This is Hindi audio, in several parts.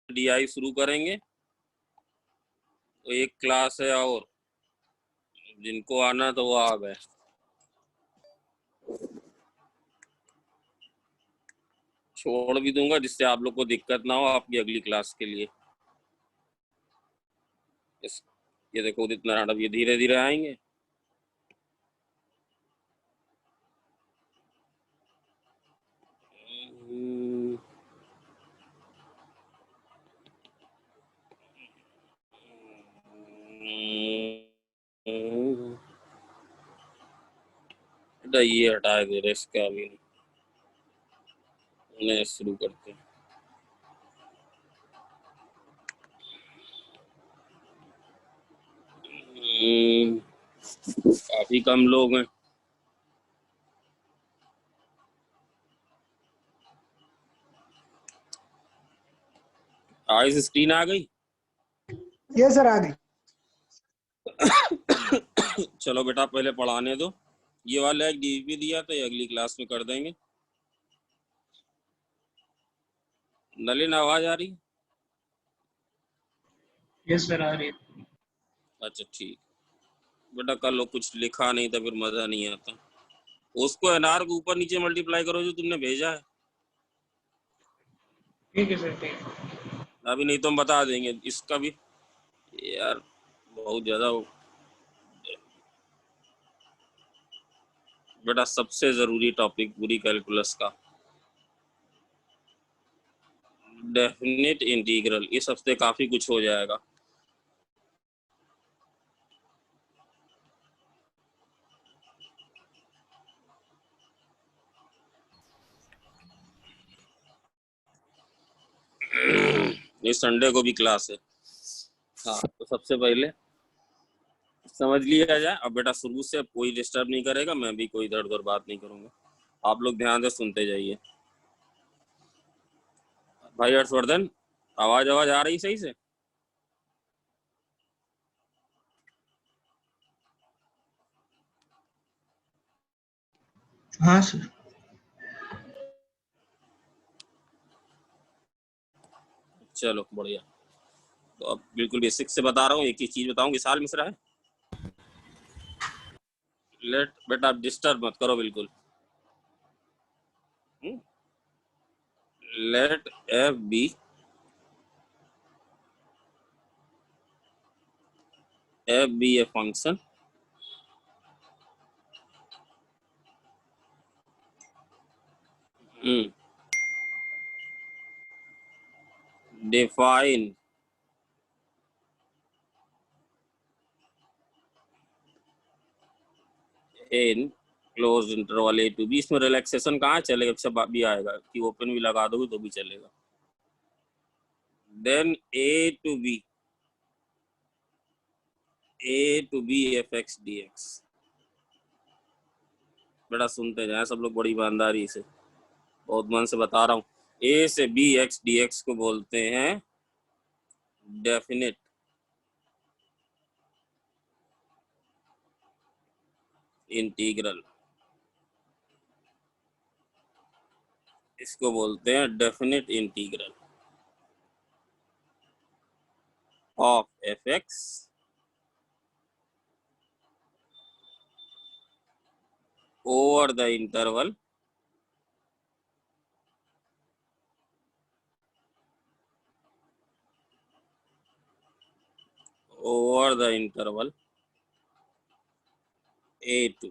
DI शुरू करेंगे। तो एक क्लास है और जिनको आना तो वो आ गए। छोड़ भी दूंगा जिससे आप लोग को दिक्कत ना हो आपकी अगली क्लास के लिए। ये देखो उदित नारायण, अब ये धीरे धीरे आएंगे। ये हटा दे रहे, इसका भी नहीं, शुरू करते हैं। काफी कम लोग हैं। आइस स्क्रीन आ गई? ये सर आ गई। चलो बेटा पहले पढ़ाने दो। ये वाला एक डीपी दिया तो ये अगली क्लास में कर देंगे। नलिन आवाज आ रही? यस सर आ रही है। अच्छा ठीक बेटा, कल कुछ लिखा नहीं था फिर मजा नहीं आता। उसको एनआर के ऊपर नीचे मल्टीप्लाई करो जो तुमने भेजा है। ठीक है सर, ठीक है। अभी नहीं तो हम बता देंगे इसका भी। यार बहुत ज्यादा बेटा, सबसे जरूरी टॉपिक पूरी कैलकुलस का डेफिनेट इंटीग्रल। इस हफ्ते काफी कुछ हो जाएगा। इस संडे को भी क्लास है। हाँ तो सबसे पहले समझ लिया जाए। अब बेटा शुरू से अब कोई डिस्टर्ब नहीं करेगा, मैं भी कोई इधर उधर बात नहीं करूंगा। आप लोग ध्यान से सुनते जाइए। भाई हर्षवर्धन, आवाज आ रही सही से? हाँ सर। चलो बढ़िया। तो अब बिल्कुल बेसिक से बता रहा हूँ। एक ही चीज बताऊँ, विशाल मिश्रा है। लेट बेटा आप डिस्टर्ब मत करो बिल्कुल। Let f be a function define in close interval a to b. इसमें रिलैक्सेशन कहाँ चलेगा, सब भी आएगा कि ओपन भी लगा दोगे तो भी चलेगा। Then a to b f x d x. बेटा सुनते जाए सब लोग बड़ी ईमानदारी से, बहुत मन से बता रहा हूँ। ए से बी एक्स डी एक्स को बोलते हैं डेफिनेट इंटीग्रल। इसको बोलते हैं definite integral of F x over the interval a to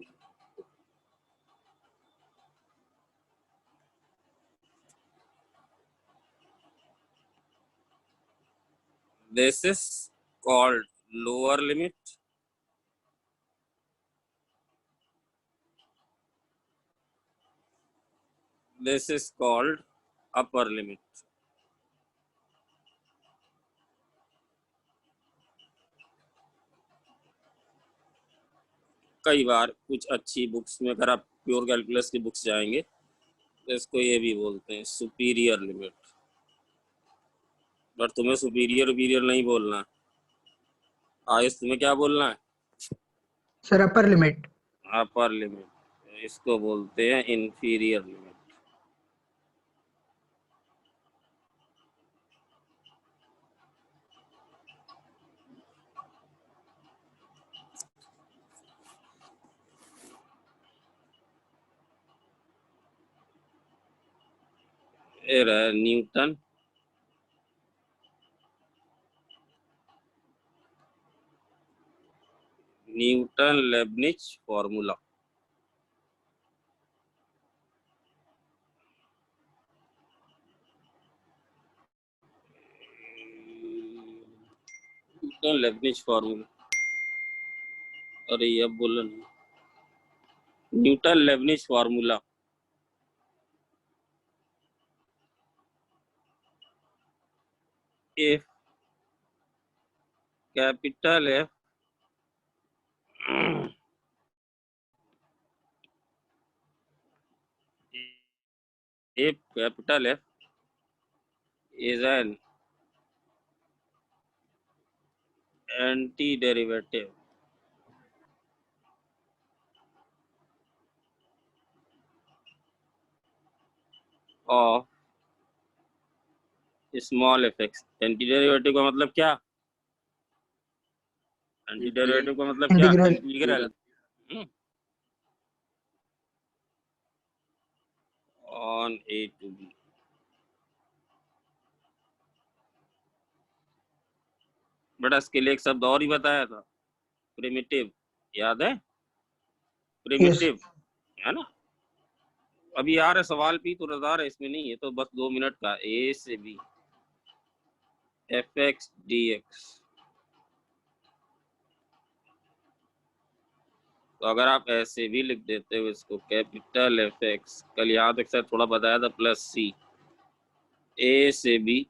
this is called lower limit. This is called upper limit. कई बार कुछ अच्छी बुक्स में अगर आप प्योर कैलकुलस की बुक्स जाएंगे तो इसको ये भी बोलते हैं सुपीरियर लिमिट। बट तुम्हें सुपीरियर नहीं बोलना। आयुष तुम्हें क्या बोलना है? Sir upper limit. Upper limit. इसको बोलते हैं इंफीरियर लिमिट। फिर है Newton, Newton Lebanese formula. Newton Lebanese formula, अरे ये अब बोला नहीं, Newton Lebanese formula. If capital F if capital F is an antiderivative of small fx, antiderivative का मतलब क्या? एंटीडेरिवेटिव का मतलब क्या? Integral integral on a to b. बेटा इसके लिए एक शब्द और ही बताया था, प्रिमिटिव, याद है? यस प्रिमिटिव है ना। अभी आ रहा है सवाल भी तो रदार है, इसमें नहीं है, तो बस 2 मिनट का। ए से b f x d x, तो अगर आप ऐसे भी लिख देते हो इसको, कैपिटल एफ एक्स, कल यहाँ तक सर थोड़ा बताया था, प्लस सी ए से बी,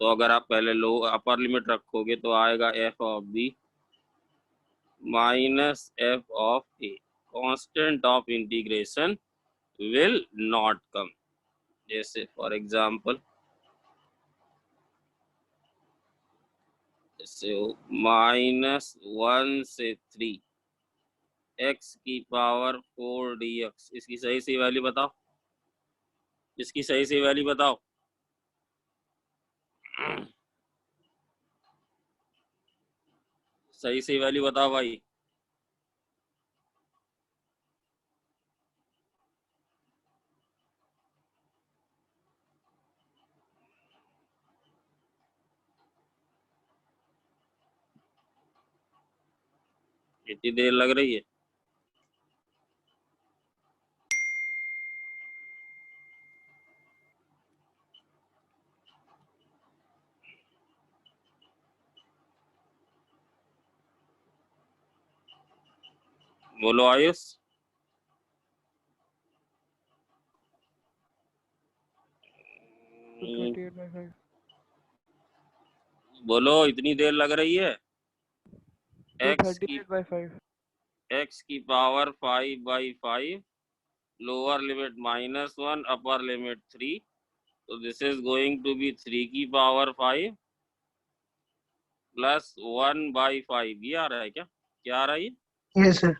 तो अगर आप पहले लो अपर लिमिट रखोगे तो आएगा f of b minus f of a, constant of integration will not come. जैसे फॉर एग्जांपल जैसे -1 से 3 x की पावर 4 dx, इसकी सही सी वैल्यू बताओ, इसकी सही सी वैल्यू बताओ। सही सी वैल्यू बताओ भाई। इतनी देर लग रही है? बोलो आयुष। बोलो, इतनी देर लग रही है? x की power 5/5, lower limit -1, upper limit 3, तो this is going to be 3 की पावर 5 प्लस 1/5। ये आ रहा है क्या? क्या आ रहा है ये? Yes sir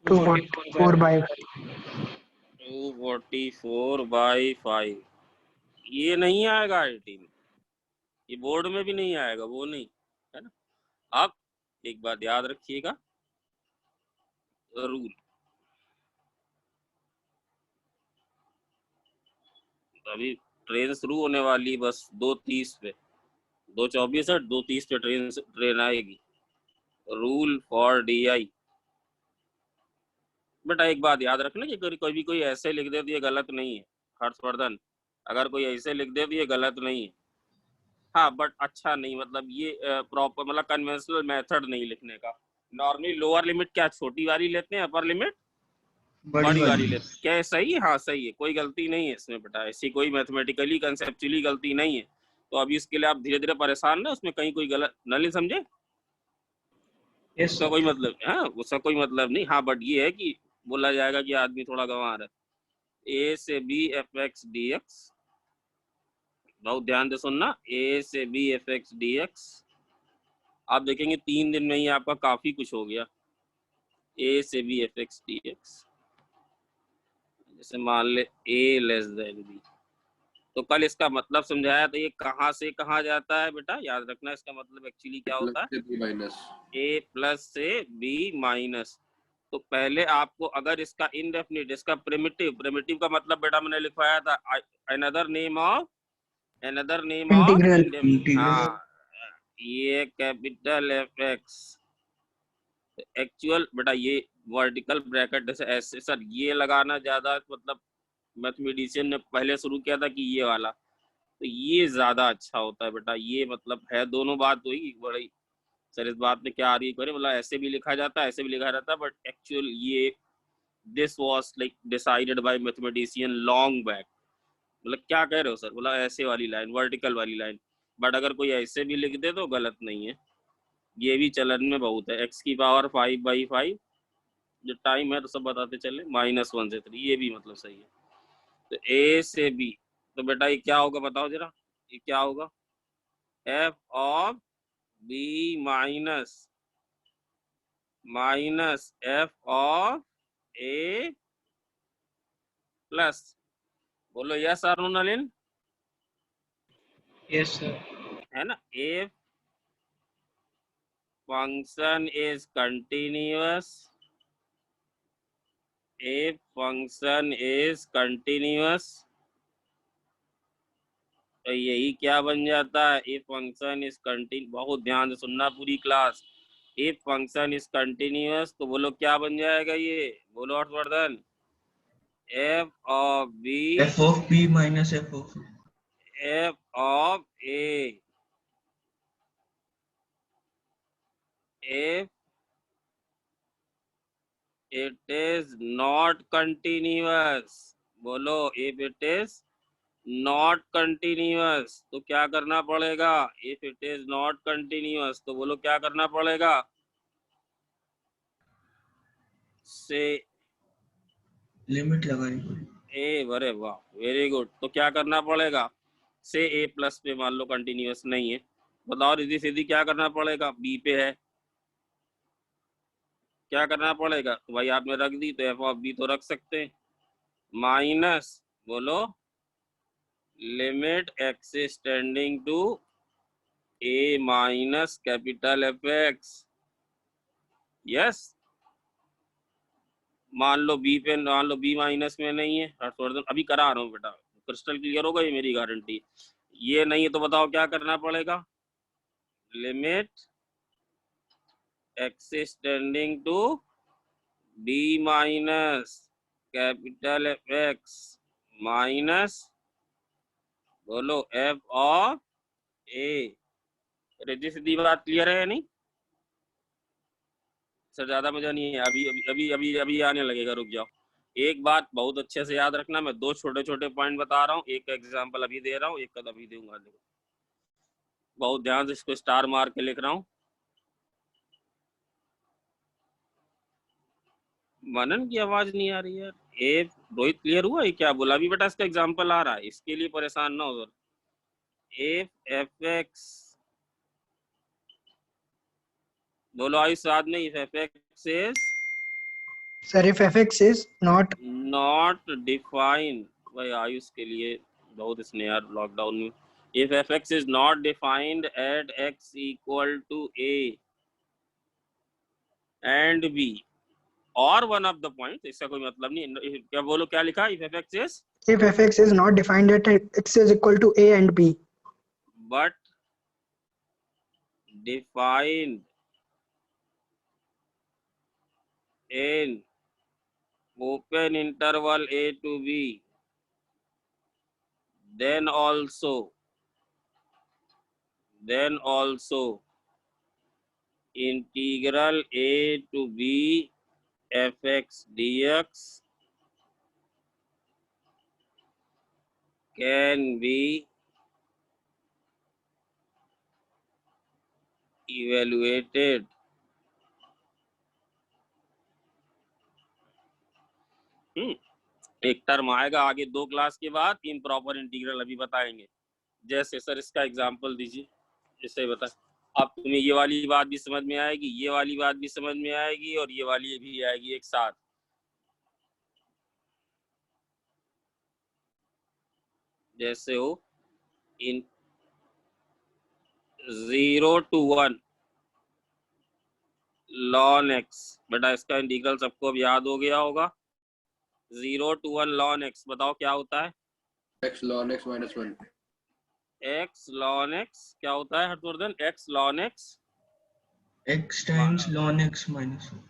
244/5 244/5। ये नहीं आएगा आईटी में, ये बोर्ड में भी नहीं आएगा, वो नहीं है ना। आप एक बात याद रखिएगा, रूल, अभी ट्रेन शुरू होने वाली, बस 2:30 पे, 2:24 है, 2:30 पे ट्रेन आएगी। Rule for DI। बेटा एक बात याद रखना कि कोई ऐसे लिख दे तो ये गलत नहीं है, हर्षवर्धन, अगर कोई ऐसे लिख दे तो ये गलत नहीं है। हाँ बट अच्छा नहीं, मतलब ये प्रॉपर, मतलब कन्वेंशनल मेथड नहीं लिखने का। नॉर्मली लोअर लिमिट क्या छोटी वाली लेते हैं, अपर लिमिट बड़ी वाली लेते हैं। क्या सही है? हाँ सही है, कोई गलती नहीं है इसमें बेटा, ऐसी कोई मैथमेटिकली कंसेप्चुअली गलती नहीं है। तो अभी इसके लिए आप धीरे धीरे परेशान ना, उसमें कहीं कोई गलत न समझे, यस उसका कोई मतलब, हाँ उसका कोई मतलब नहीं। हाँ बट ये है कि बोला जाएगा कि आदमी थोड़ा गंवा रहा है। ए से b f x d x, बहुत ध्यान से सुनना, ए से b f x d x, आप देखेंगे 3 दिन में ही आपका काफी कुछ हो गया। ए से b f x d x, जैसे मान ले ए लेस देन बी, तो कल इसका मतलब समझाया था, ये कहाँ से कहाँ जाता है बेटा, याद रखना। इसका मतलब एक्चुअली क्या होता है, ए प्लस से बी माइनस, तो पहले आपको अगर इसका इनडेफिनिट, इसका प्रिमिटिव का मतलब बेटा मैंने लिखवाया था अनदर नेम ऑफ इंटीग्रल। हाँ, ये कैपिटल एफ एक्स एक्चुअल बेटा, ये वर्टिकल ब्रैकेट जैसे ऐसे सर ये लगाना ज्यादा मतलब मैथमेटिशियन ने पहले शुरू किया था कि ये वाला, तो ये ज्यादा अच्छा होता है बेटा। ये मतलब है दोनों बात हुई बड़ी सर, इस बात में क्या आ रही करे, मतलब ऐसे भी लिखा जाता है ऐसे भी लिखा जाता है, बट एक्चुअल ये this was like decided by mathematician long back. मतलब क्या कह रहे हो सर, बोला ऐसे वाली लाइन, वर्टिकल वाली लाइन, बट अगर कोई ऐसे भी लिख दे तो गलत नहीं है। ये भी चलन में बहुत है, x की पावर 5/5, जो टाइम है तो सब बताते चले, -1 से 3, ये भी मतलब सही है। तो a से b, तो बेटा ये क्या होगा बताओ जरा, ये क्या होगा, f of b minus f of a plus, बोलो यस और नो नलिन, Yes, sir. है ना। if function is continuous, if function is continuous, तो यही क्या बन जाता है, if function is continuous, बहुत ध्यान से सुनना पूरी class, if function is continuous तो बोलो क्या बन जाएगा ये, बोलो Harshvardhan, f of b f of b minus f of f of a, if it is not continuous, बोलो if it is not continuous तो क्या करना पड़ेगा, if it is not continuous तो बोलो क्या करना पड़ेगा, से लिमिट लगानी पड़ेगी। ए, अरे वाह वेरी गुड, तो क्या करना पड़ेगा, से a प्लस पे मान लो कंटिन्यूअस नहीं है, बताओ रिद्धि सीधी क्या करना पड़ेगा, b पे है, क्या करना पड़ेगा, तो भाई आपने रख दी तो एफ ऑफ बी तो रख सकते हैं, माइनस बोलो limit x tending to a minus capital f x, yes. मान लो b माइनस में नहीं है, हर्षवर्धन अभी करा रहा हूँ बेटा, क्रिस्टल क्लियर होगा, ये मेरी गारंटी, ये नहीं है तो बताओ क्या करना पड़ेगा, limit x tending to b minus capital f x minus बोलो f ऑफ a, रिद्धि सीधी बात क्लियर है या नहीं सर, ज्यादा मजा नहीं है, अभी अभी अभी अभी अभी आने लगेगा, रुक जाओ। एक बात बहुत अच्छे से याद रखना, मैं दो छोटे छोटे पॉइंट बता रहा हूँ, एक एग्जांपल अभी दे रहा हूँ, एक का अभी दूंगा, देखो बहुत ध्यान से इसको स्टार मार के लिख रहा हूँ। मनन की आवाज नहीं आ रही है, ए रोहित क्लियर हुआ, ये क्या बोला अभी बेटा, इसका एग्जाम्पल आ रहा है, इसके लिए परेशान ना हो सर। एफ एक्स, बोलो आई साथ में, if f x is Sir, if fx is not defined, भाई आयुष के लिए बहुत इसने यार लॉकडाउन में, if f x is not defined at x equal to a and b और वन ऑफ द पॉइंट, इसका कोई मतलब नहीं, क्या बोलो क्या लिखा, if f x is if fx is not defined at x is equal to a and b, but defined in open interval a to b, then also integral a to b fx dx can be evaluated, एक टर्म आएगा आगे 2 क्लास के बाद, इम्प्रॉपर इंटीग्रल अभी बताएंगे, जैसे सर इसका एग्जांपल दीजिए, जैसे बता, अब तुम्हें ये वाली बात भी समझ में आएगी, ये वाली बात भी समझ में आएगी, और ये वाली भी आएगी एक साथ, जैसे हो इन 0 to 1 ln x। बेटा इसका इंटीग्रल सबको अब याद हो गया होगा। 0 to 1 ln x, बताओ क्या होता है? x ln x minus 1। x ln x क्या होता है Harshvardhan? x ln x x times ln x minus 1।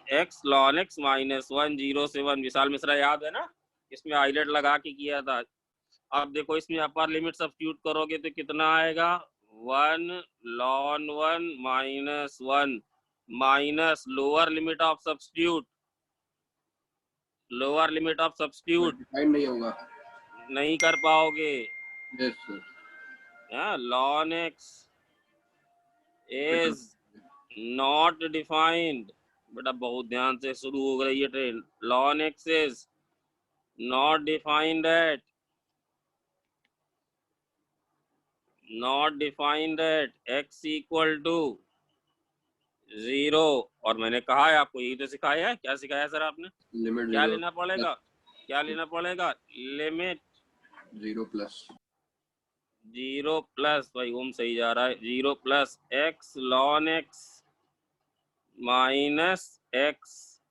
x ln x minus 1, 0 से 1। विशाल मिश्रा याद है ना, इसमें हाईलाइट लगा के किया था। अब देखो इसमें अपर लिमिट सब्स्टिट्यूट करोगे तो कितना आएगा? 1 ln 1 minus 1 minus lower limit of substitute, lower limit of substitute define नहीं होगा, नहीं कर पाओगे। Yes sir. ln x is not defined। बेटा बहुत ध्यान से शुरू हो गई है train. ln x is not defined at x equal to 0। और मैंने कहा है आपको, यही तो सिखाया है। क्या सिखाया सर आपने? लिमिट क्या लेना पड़ेगा? क्या लेना पड़ेगा? लिमिट 0 प्लस 0 प्लस, भाई ओम सही जा रहा है, 0 plus x ln x minus x।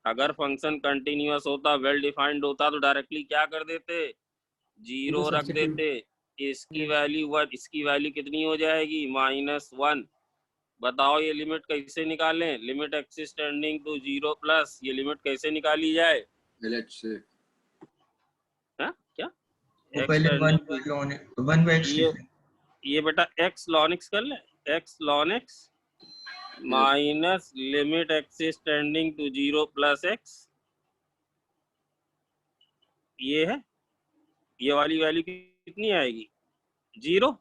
अगर फंक्शन कंटिन्यूअस होता, वेल डिफाइंड होता तो डायरेक्टली क्या कर देते? 0 रख देते। इसकी वैल्यू 1, इसकी वैल्यू कितनी हो जाएगी? -1। बताओ ये लिमिट कैसे निकालें? Limit x tending to 0 plus, ये लिमिट कैसे निकाली जाए? LH से। हाँ क्या? तो पहले 1 by x ये बेटा x ln x कर ले, x ln x minus limit x tending to 0 plus x। ये है, ये वाली वैल्यू कितनी आएगी? 0।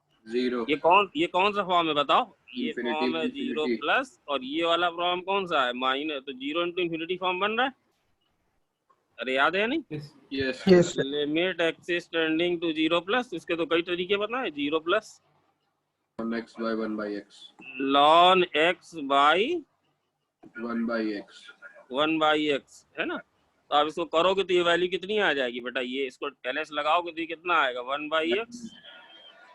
ये कौन सा फॉर्म है बताओ? ये फॉर्म है 0 प्लस, और ये वाला फॉर्म कौन सा है? माइनस। तो 0 into infinity फॉर्म बन रहा है। अरे याद है नहीं? Yes. Limit x tending to 0 plus, इसके तो कई तरीके बताए। 0 plus ln x by 1 by x, ln x by 1 by x, 1 by x है ना। तो आप इसको करोगे तो ये वैल्यू कितनी आ जाएगी बेटा? ये इसको LS लगाओगे तो ये कितना आएगा? 1 by x।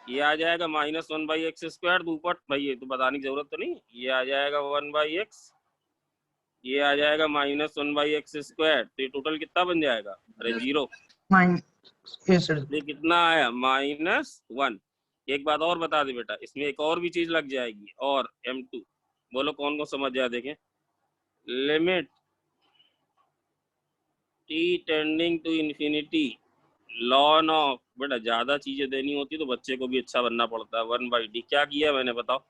ये आ जाएगा -1 by x स्क्वायर। तो ऊपर भाई ये तो बताने की जरूरत तो नहीं, ये आ जाएगा 1 by x, ये आ जाएगा -1 by x स्क्वायर। तो ये टोटल कितना बन जाएगा? अरे 0। ये कितना आया? -1। एक बात और बता दे बेटा, इसमें एक और भी चीज लग जाएगी, और M2 बोलो कौन कौन समझ जाए देखें। Limit t tending to infinity ln of, बेटा ज्यादा चीजें देनी होती तो बच्चे को भी अच्छा बनना पड़ता है। 1 by d क्या किया मैंने बताओ?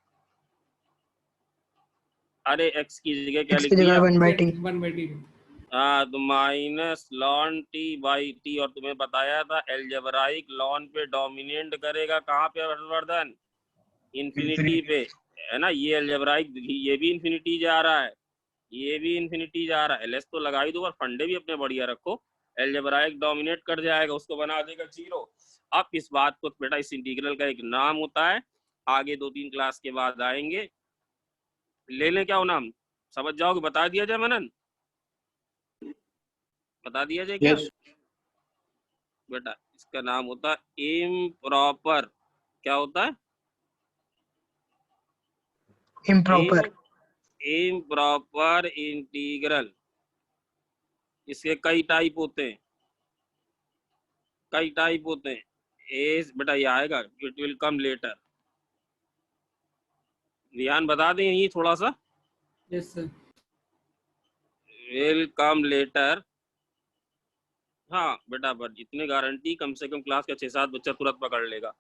अरे x की जगह क्या लिख दिया? 1 by t। हाँ तो minus ln t by t। और तुम्हें बताया था एलजेब्राइक ln पे डोमिनेट करेगा कहाँ पे हर्षवर्धन? इन्फिनिटी पे, है ना। ये एलजेब्राइक, ये भी इन्फिनिटी जा रहा है, ये भी इन्फिनिटी जा रहा है। LS तो लगा ही दो, और फंडे भी अपने बढ़िया रखो। एलजेब्राइक डोमिनेट कर जाएगा, उसको बना देगा 0। अब इस बात को बेटा, इस इंटीग्रल का एक नाम होता है, आगे 2-3 क्लास के बाद आएंगे। ले लें क्या वो नाम? समझ जाओगे? बता दिया जाए मनन? बता दिया जाए क्या? बेटा इसका नाम होता है इम्प्रॉपर। क्या होता है? Improper integral. इसके कई टाइप होते हैं, कई टाइप होते हैं। बेटा ये आएगा, इट विल कम लेटर। ध्यान बता दें यही थोड़ा सा। Yes sir. Will come later. हाँ बेटा, पर इतने गारंटी कम से कम क्लास का 6-7 बच्चा तुरंत पकड़ लेगा।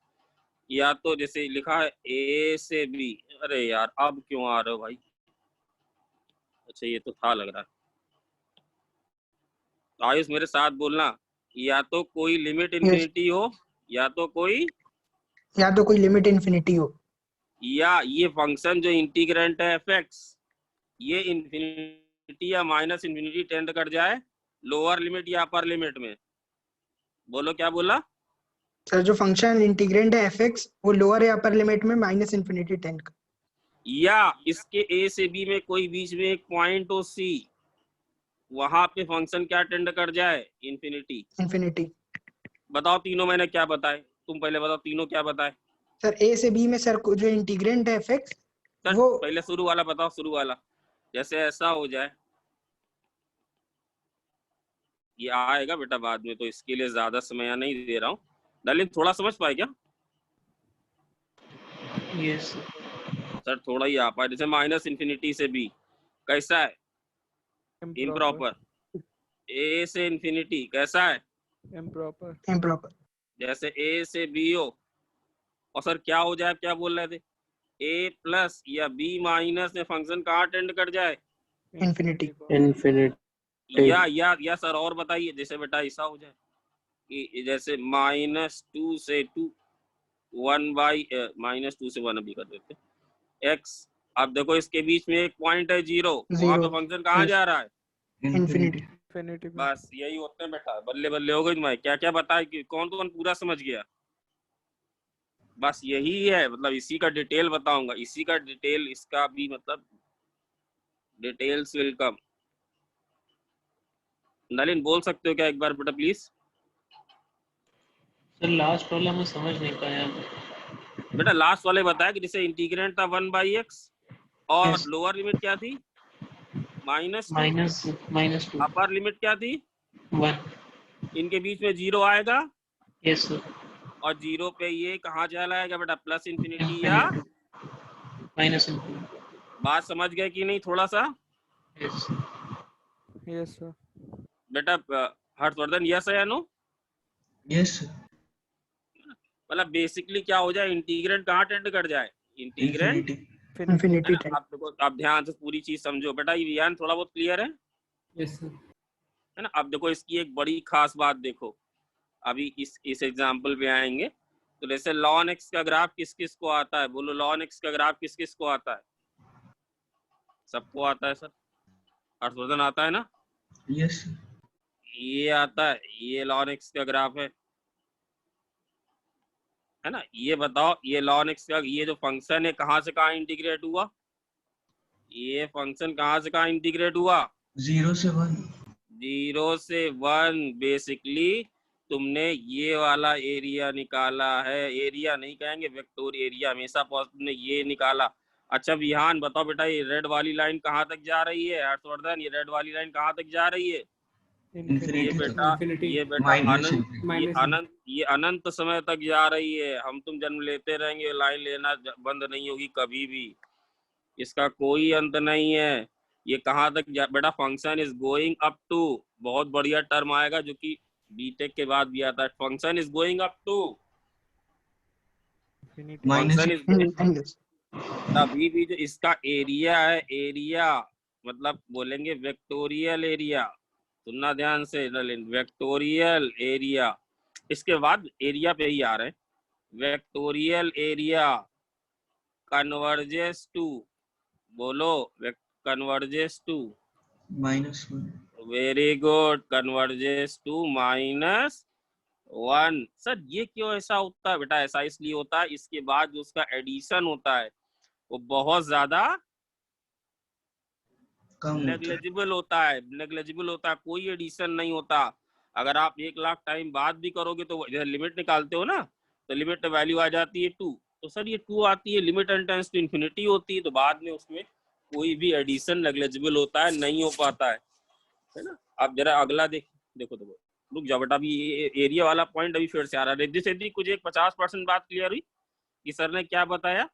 या तो जैसे लिखा है A से B। अरे यार अब क्यों आ रहे हो भाई? अच्छा ये तो था लग रहा है। तो आयुष मेरे साथ बोलना, या तो कोई लिमिट इन्फिनिटी हो, या तो कोई लिमिट इन्फिनिटी हो, या ये फंक्शन जो इंटीग्रेंट है fx, ये इन्फिनिटी या माइनस इन्फिनिटी टेंड कर जाए लोअर लिमिट या अपर लिमिट में। बोलो क्या बोला सर? जो फंक्शन इंटीग्रेंड है fx, वो लोअर या अपर लिमिट में माइनस इन्फिनिटी टेंड कर, या इसके A से B में कोई बीच में एक पॉइंट हो C, वहां पे फंक्शन क्या टेंड कर जाए? इन्फिनिटी। बताओ तीनों मैंने क्या बताए? तुम पहले बताओ तीनों क्या बताए सर? A से B में सर जो इंटीग्रेंट है fx, सर वो पहले शुरू वाला बताओ, शुरू वाला। जैसे ऐसा हो जाए, ये आएगा बेटा बाद में, तो इसके लिए ज्यादा समय नहीं दे रहा हूँ। नलिन थोड़ा समझ पाए क्या? यस सर थोड़ा ही आ पाए। जैसे माइनस इन्फिनिटी से बी कैसा है? इम्प्रॉपर। ए से इन्फिनिटी कैसा है? इम्प्रॉपर। इम्प्रॉपर। जैसे ए से बी हो, और सर क्या हो जाए, क्या बोल रहे थे? ए प्लस या बी माइनस में फंक्शन कहाँ टेंड कर जाए? इन्फिनिटी। इन्फिनिटी। या सर और बताइए, जैसे बेटा ऐसा हो जाए कि जैसे -2 से 2 -2 से 1 अभी कर देते x। अब देखो इसके बीच में एक पॉइंट है 0, वहां पे फंक्शन कहाँ जा रहा है? इन्फिनिटी। इन्फिनिटी। बस यही होते हैं बेटा। बल्ले बल्ले हो गई तुम्हारी। क्या क्या बताए कि कौन कौन पूरा समझ गया? बस यही है, मतलब इसी का डिटेल बताऊंगा, इसी का डिटेल, इसका भी मतलब डिटेल्स विल कम। नलिन बोल सकते हो क्या एक बार बेटा प्लीज? सर लास्ट वाला मैं समझ नहीं पाया। बेटा लास्ट वाले बताया कि जैसे इंटीग्रेंट था 1/x और Yes. लोअर लिमिट क्या थी? -2। -2 अपर लिमिट क्या थी? 1। इनके बीच में 0 आएगा, यस सर। और 0 पे ये कहाँ चला आएगा बेटा? प्लस इन्फिनिटी या माइनस इन्फिनिटी। बात समझ गए कि नहीं थोड़ा सा? Yes yes sir. बेटा हर्षवर्धन, यस है या नो? यस मतलब बेसिकली क्या हो जाए, इंटीग्रेंट कहाँ टेंड कर जाए? Integrant infinity. आप देखो, आप ध्यान से पूरी चीज समझो बेटा। ये ज्ञान थोड़ा बहुत क्लियर है? Yes sir. है ना? अब देखो इसकी एक बड़ी खास बात देखो, अभी इस एग्जांपल पे आएंगे। तो जैसे ln x का ग्राफ किस किस को आता है? बोलो ln x का ग्राफ किस किस को आता है? सबको आता है सर। हर्षवर्धन आता है ना? यस ये आता है, ये ln x का ग्राफ है ना? ये बताओ, ये ln x का ये जो फंक्शन है कहाँ से कहाँ इंटीग्रेट हुआ? ये फंक्शन कहाँ से कहाँ इंटीग्रेट हुआ? 0 से 1। 0 से 1। बेसिकली तुमने ये वाला एरिया निकाला है, एरिया नहीं कहेंगे, वेक्टर एरिया हमेशा तुमने ये निकाला। अच्छा विहान बताओ बेटा, ये रेड वाली लाइन कहाँ तक जा रही है? हर्षवर्धन, ये रेड वाली लाइन कहाँ तक जा रही है? ये बेटा ये अनंत समय तक जा रही है। हम तुम जन्म लेते रहेंगे, लाइन लेना बंद नहीं होगी कभी भी, इसका कोई अंत नहीं है। ये कहाँ तक बेटा? Function is going up to, बहुत बढ़िया टर्म आएगा जो कि बीटेक के बाद भी आता है। Function is going up to, function is अभी भी जो इसका एरिया है, एरिया मतलब बोलेंगे वेक्टोरियल एरिया। सुनना ध्यान से नलिन, वेक्टोरियल एरिया। इसके बाद एरिया पे ही आ रहे हैं। वेक्टोरियल एरिया कन्वर्जेस टू, बोलो converges to -1। Very good, converges to -1। Sir ये क्यों ऐसा होता है बेटा? ऐसा इसलिए होता है, इसके बाद जो उसका एडिशन होता है वो बहुत ज्यादा नेग्लेजिबल होता है, नेग्लेजिबल होता है, कोई एडिशन नहीं होता। अगर आप 1 लाख टाइम बाद भी करोगे तो लिमिट निकालते हो ना, तो लिमिट वैल्यू आ जाती है 2। तो सर ये 2 आती है, लिमिट टेंड्स टू इन्फिनिटी होती है, तो बाद में उसमें कोई भी एडिशन नेग्लेजिबल होता है, नहीं हो पाता है ना? अब जरा अगला देखो रुक जाओ बेटा, अभी एरिया वाला पॉइंट अभी फिर से आ रहा है। रिद्धि सिद्धि कुछ एक 50% बात क्लियर हुई कि सर ने क्या बताया?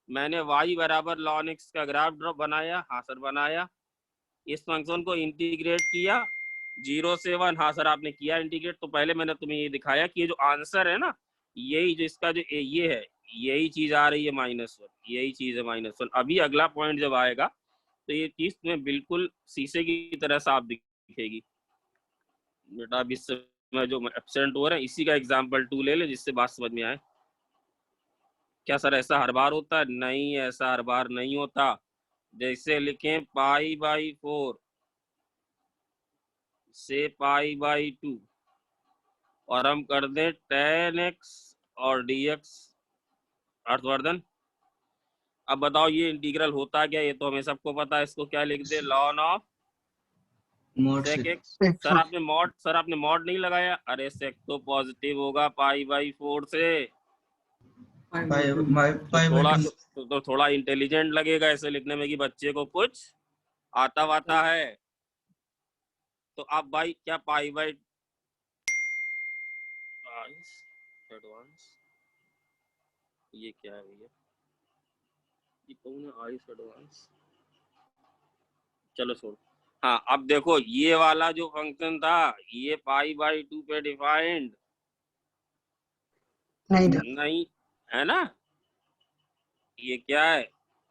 मैंने y बराबर ln x का ग्राफ ड्रॉप बनाया। हाँ सर बनाया। इस फंक्शन को इंटीग्रेट किया 0 से 1। हाँ सर आपने किया इंटीग्रेट। तो पहले मैंने तुम्हें ये दिखाया कि ये जो आंसर है ना, यही जो इसका जो ये है, यही चीज आ रही है -1, यही चीज है -1। अभी अगला पॉइंट जब आएगा तो ये चीज तुम्हें बिल्कुल शीशे की तरह साफ दिखेगी बेटा। अभी समय जो एब्सेंट हो रहे हैं, इसी का एग्जाम्पल 2 ले ले जिससे बात समझ में आए। क्या सर ऐसा हर बार होता है? नहीं, ऐसा हर बार नहीं होता। जैसे लिखें π/4 से π/2 और हम कर दें tan x और dx। हर्षवर्धन अब बताओ ये इंटीग्रल होता क्या? ये तो हमें सबको पता है। इसको क्या लिख दे? ln of sec x। Sir आपने मॉड नहीं लगाया? अरे sec तो पॉजिटिव होगा π/4 से। तो थोड़ा इंटेलिजेंट लगेगा ऐसे लिखने में कि बच्चे को कुछ आता वाता है। तो अब भाई क्या पाई बाई एडवांस, ये क्या है भैया, ये कौन है आइस एडवांस, चलो छोड़। हाँ अब देखो ये वाला जो फंक्शन था ये पाई बाई 2 पे डिफाइंड नहीं था। नहीं है ना, ये क्या है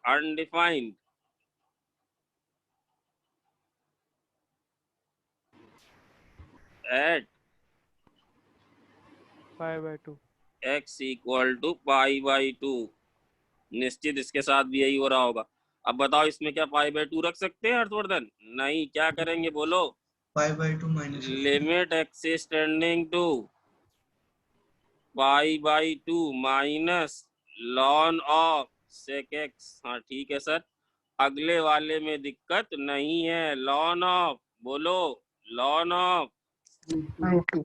undefined. At pi by 2। x equal to pi by 2, निश्चित इसके साथ भी यही हो रहा होगा। अब बताओ इसमें क्या पाई बाई 2 रख सकते हैं हर्षवर्धन? नहीं, क्या करेंगे बोलो? Pi by 2 minus limit x is tending to pi by 2 minus लॉन ऑफ सेक x। हाँ ठीक है सर, अगले वाले में दिक्कत नहीं है। लॉन ऑफ बोलो, लॉन ऑफ √2।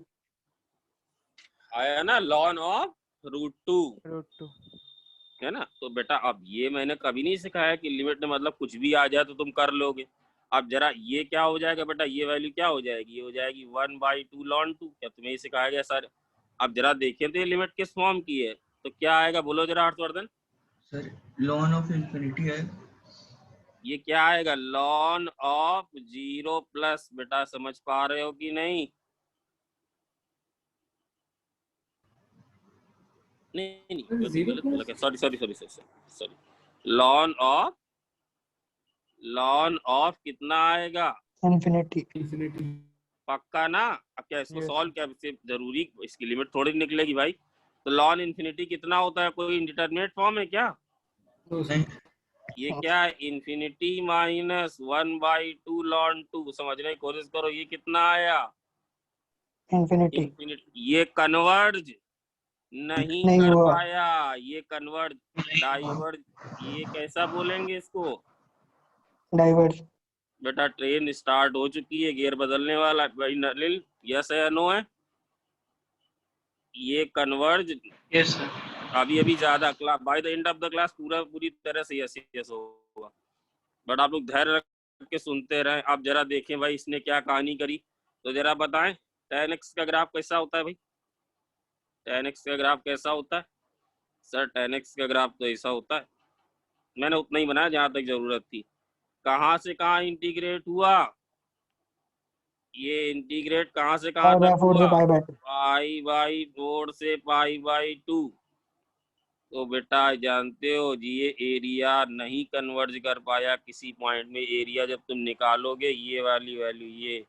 आया ना, लॉन ऑफ √2 √2। है ना। तो बेटा अब ये मैंने कभी नहीं सिखाया कि लिमिट में मतलब कुछ भी आ जाए तो तुम कर लोगे। अब जरा ये क्या हो जाएगा बेटा, ये वैल्यू क्या हो जाएगी, ये हो जाएगी 1/2 ln 2। क्या तुम्हें ये सिखाया गया सर? अब जरा देखें तो ये लिमिट किस फॉर्म की है, तो क्या आएगा बोलो जरा Harshvardhan? Sir lawn of infinity है। ये क्या आएगा, लॉन ऑफ 0 प्लस। बेटा समझ पा रहे हो कि नहीं? नहीं गलत बोला, sorry sorry sorry sorry, lawn of कितना आएगा, इंफिनिटी। इंफिनिटी। पक्का ना? अब क्या इसको Yes, सॉल्व क्या जरूरी, इसकी लिमिट थोड़ी निकलेगी भाई। तो लॉन इन्फिनिटी कितना होता है, कोई इंडिटरमिनेट फॉर्म है क्या? नहीं ये क्या है, इन्फिनिटी माइनस 1/2 ln 2। समझने की कोशिश करो, ये कितना आया, इंफिनिटी। इन्फिनिटी। ये कन्वर्ज नहीं नहीं कर हुआ। पाया, ये कन्वर्ज डाइवर्ज, ये कैसा बोलेंगे इसको? डाइवर्ज। बेटा ट्रेन स्टार्ट हो चुकी है, गियर बदलने वाला भाई नलिल, यस है या नो है? ये कन्वर्ज यस सर। अभी अभी ज्यादा class by the end of the class पूरी तरह से यस यस होगा। बट आप लोग धैर्य रख के सुनते रहें। अब जरा देखें भाई इसने क्या कहानी करी, तो जरा बताएं tan x का ग्राफ कैसा होता है भाई? tan x का ग्राफ कैसा होता है सर? tan x का ग्राफ तो ऐसा होता है, मैंने उतना ही बनाया जहां तक जरूरत थी। कहाँ से कहाँ इंटीग्रेट हुआ, ये इंटीग्रेट कहाँ से कहाँ तक पाई हुआ, बाय 4 से पाई बाई 4 से पाई बाई 2। तो बेटा जानते हो जी, ये एरिया नहीं कन्वर्ज कर पाया किसी पॉइंट में। एरिया जब तुम निकालोगे ये वाली वैल्यू,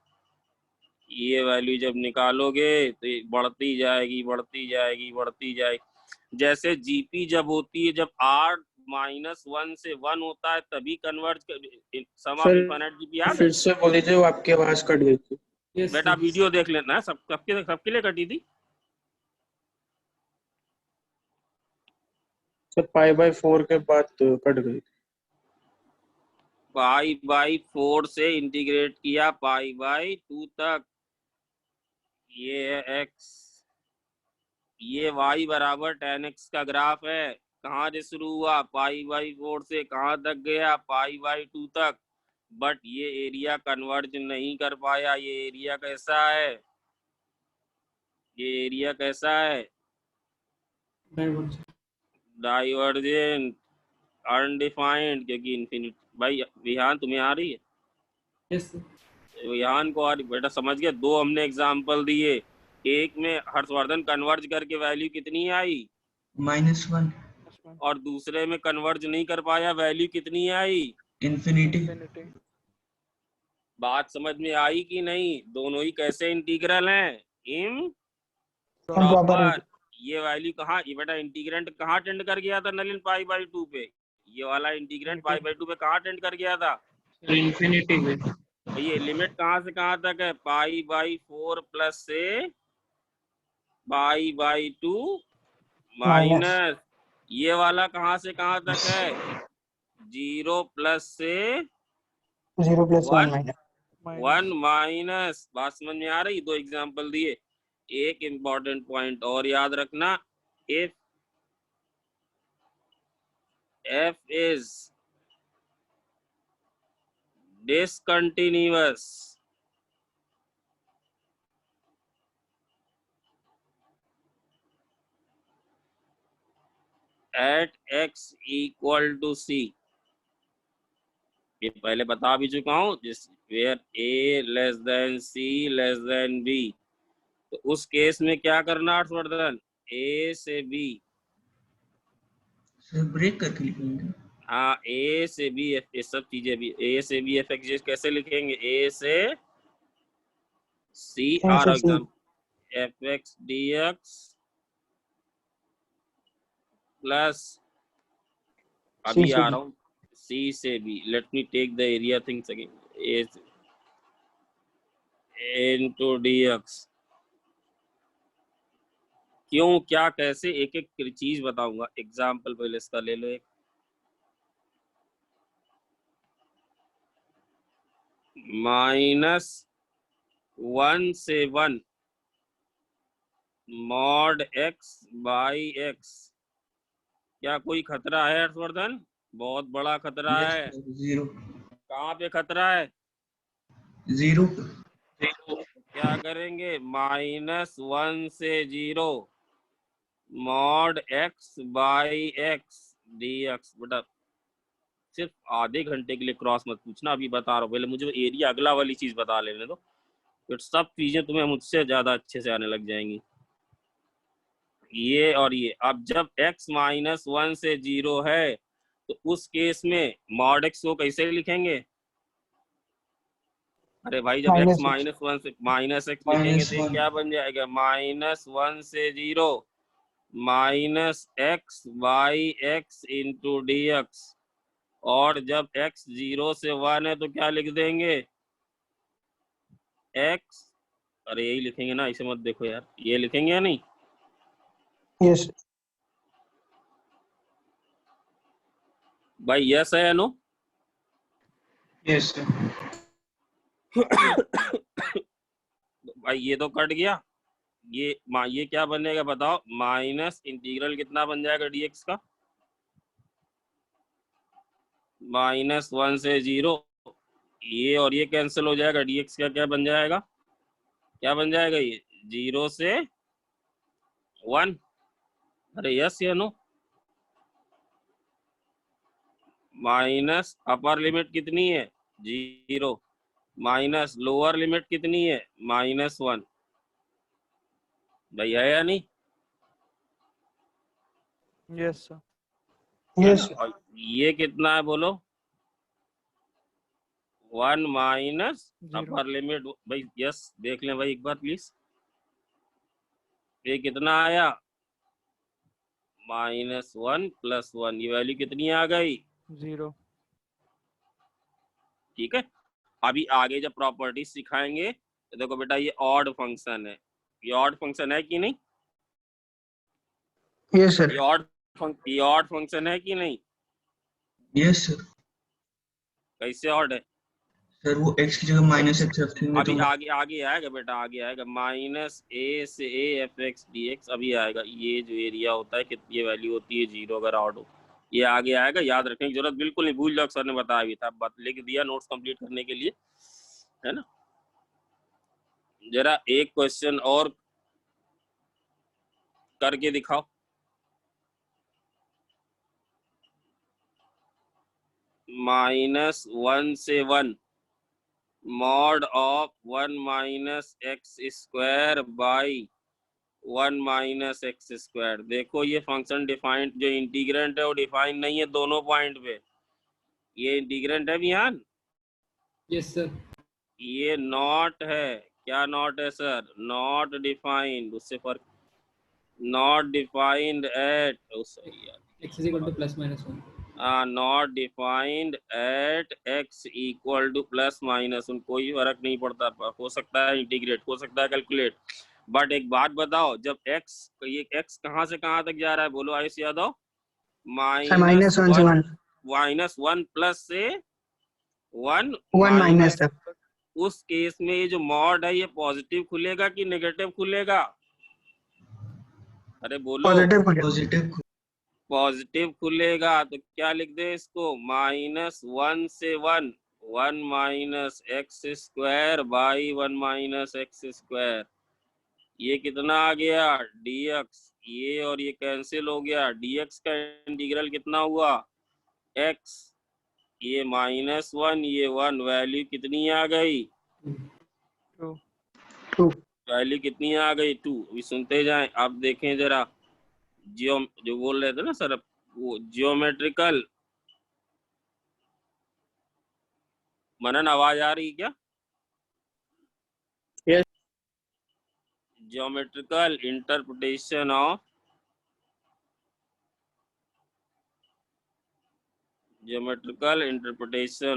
ये वैल्यू जब निकालोगे तो ये बढ़ती जाएगी बढ़ती जाएगी बढ़ती जाएगी। जैसे जीपी जब होती है, जब r -1 से 1 होता है तभी converge, sum of sir infinite GP याद है? फिर से बोल दीजिए, वो आपकी आवाज कट गई थी। यस बेटा सर। वीडियो देख लेना, सबके लिए कटी थी। सर पाई बाय 4 के बाद तो कट गई थी। पाई बाई 4 से इंटीग्रेट किया पाई बाई 2 तक, ये है x, ये y बराबर tan x का ग्राफ है। कहाँ से शुरू हुआ, पाई बाई 4 से कहाँ तक गया, पाई बाई 2 तक। बट ये एरिया कन्वर्ज नहीं कर पाया। ये एरिया कैसा है, ये एरिया कैसा है, डाइवर्जेंट। डाइवर्जेंट, अनडिफाइंड, क्योंकि इन्फिनिटी। भाई विहान तुम्हें आ रही है? Yes sir. विहान को आ रही? बेटा समझ गए, दो हमने एग्जाम्पल दिए। एक में हर्षवर्धन कन्वर्ज करके वैल्यू कितनी आई, -1 और दूसरे में कन्वर्ज नहीं कर पाया, वैल्यू कितनी आई, इंफिनिटी। इंफिनिटी। बात समझ में आई कि नहीं? दोनों ही कैसे इंटीग्रल हैं, इम्प्रॉपर। प्रॉपर। ये वैल्यू कहाँ, ये बेटा इंटीग्रेंट कहाँ टेंड कर गया था नलिन, पाई बाई 2 पे। ये वाला इंटीग्रेंट पाई बाई 2 पे कहाँ टेंड कर गया था? सर इंफिनिटी में। ये लिमिट कहाँ से कहाँ तक है, पाई बाई 4 प्लस से पाई बाई 2 माइनस। ये वाला कहाँ से कहाँ तक है, 0 प्लस से 0 + 1 माइनस। 1 माइनस। बात समझ में आ रही? दो एग्जांपल दिए। एक इंपॉर्टेंट पॉइंट और याद रखना, if f is discontinuous at x equal to c, ये पहले बता भी चुका हूं, जिस where a less than c less than b, तो उस केस में क्या करना हर्षवर्धन, a से b, सर ब्रेक करके लिखेंगे। हाँ a से b, ये सब चीजें भी a से b f x कैसे लिखेंगे, a से c और एग्जाम f x dx प्लस, अभी आ रहा हूँ, c से b, let me take the area things again, a into dx, क्यों क्या कैसे एक एक चीज बताऊंगा। एग्जाम्पल पहले इसका ले लो, एक -1 से 1 मॉड x बाई x, क्या कोई खतरा है हर्षवर्धन, बहुत बड़ा खतरा है। जीरो। कहाँ पे खतरा है, जीरो। क्या करेंगे, -1 से 0 mod x by x dx। बेटा सिर्फ आधे घंटे के लिए क्रॉस मत पूछना, अभी बता रहा हूँ, पहले मुझे एरिया अगला वाली चीज बता लेने दो, तो सब चीजें तुम्हें मुझसे ज्यादा अच्छे से आने लग जाएंगी। ये और ये, अब जब x -1 से 0 है तो उस केस में मॉड x को कैसे लिखेंगे, अरे भाई जब x -1 से -x लिखेंगे तो क्या बन जाएगा, -1 से 0 -x by x into dx, और जब x 0 से 1 है तो क्या लिख देंगे, x, अरे यही लिखेंगे ना, इसे मत देखो यार, ये लिखेंगे या नहीं, यस भाई यस है या नो, यस सर। भाई ये तो कट गया, ये क्या बनेगा बताओ, माइनस इंटीग्रल कितना बन जाएगा dx का, -1 से 0, ये और ये कैंसिल हो जाएगा, dx का क्या बन जाएगा, क्या बन जाएगा, ये 0 से 1, अरे यस या नो, माइनस अपर लिमिट कितनी है 0, माइनस लोअर लिमिट कितनी है -1, भाई है या नहीं, यस सर। यस और ये कितना है बोलो, 1 माइनस अपर लिमिट, भाई यस देख लें भाई एक बार प्लीज, ये कितना आया, -1 + 1, ये वैल्यू कितनी आ गई, 0। ठीक है। अभी आगे जब प्रॉपर्टीज सिखाएंगे तो देखो बेटा ये ऑड फंक्शन है, ये ऑड फंक्शन है कि नहीं, यस सर ये ऑड फंक्शन है कि नहीं, यस सर। कैसे ऑड है, सर वो x की जगह -x रखेंगे अभी तो आगे आएगा बेटा, आगे आएगा, -a से a f(x) dx, अभी आएगा, ये जो एरिया होता है कितनी वैल्यू होती है 0 अगर ऑड हो, ये आगे आएगा, याद रखने की जरूरत बिल्कुल नहीं, भूल जाओ, सर ने बताया भी था, लिख दिया नोट्स कंप्लीट करने के लिए, है ना। जरा एक क्वेश्चन और करके दिखाओ, -1 से 1 mod of 1 - x² by 1 - x², देखो ये फंक्शन डिफाइंड, जो इंटीग्रेंट है वो डिफाइंड नहीं है दोनों पॉइंट पे, ये इंटीग्रेंट है विहान, यस सर। ये नॉट है, क्या नॉट है सर, नॉट डिफाइंड, उससे फर्क, नॉट डिफाइंड एट, सही यार, x = +-1। Not defined at x equal to +-1, कोई फर्क नहीं पड़ता, हो सकता है इंटीग्रेट, हो सकता है कैलकुलेट, बट एक बात बताओ, जब x, ये x कहाँ से कहाँ तक जा रहा है बोलो आयुष यादव, -1 से 1 -1 प्लस से 1 1 माइनस तक उस केस में ये जो मॉड है ये पॉजिटिव खुलेगा कि नेगेटिव खुलेगा, अरे बोलो, पॉजिटिव। पॉजिटिव खुलेगा, तो क्या लिख दे इसको, -1 से 1 1 minus x square by 1 minus x square, ये कितना आ गया dx, ये और ये कैंसिल हो गया, dx का इंटीग्रल कितना हुआ x, ये -1 ये 1, वैल्यू कितनी आ गई, 2. 2. वैल्यू कितनी आ गई 2। अभी सुनते जाएं, आप देखें जरा, जो बोल रहे थे ना सर, वो जियोमेट्रिकल, मनन आवाज आ रही क्या? Yes. ज्योमेट्रिकल इंटरप्रिटेशन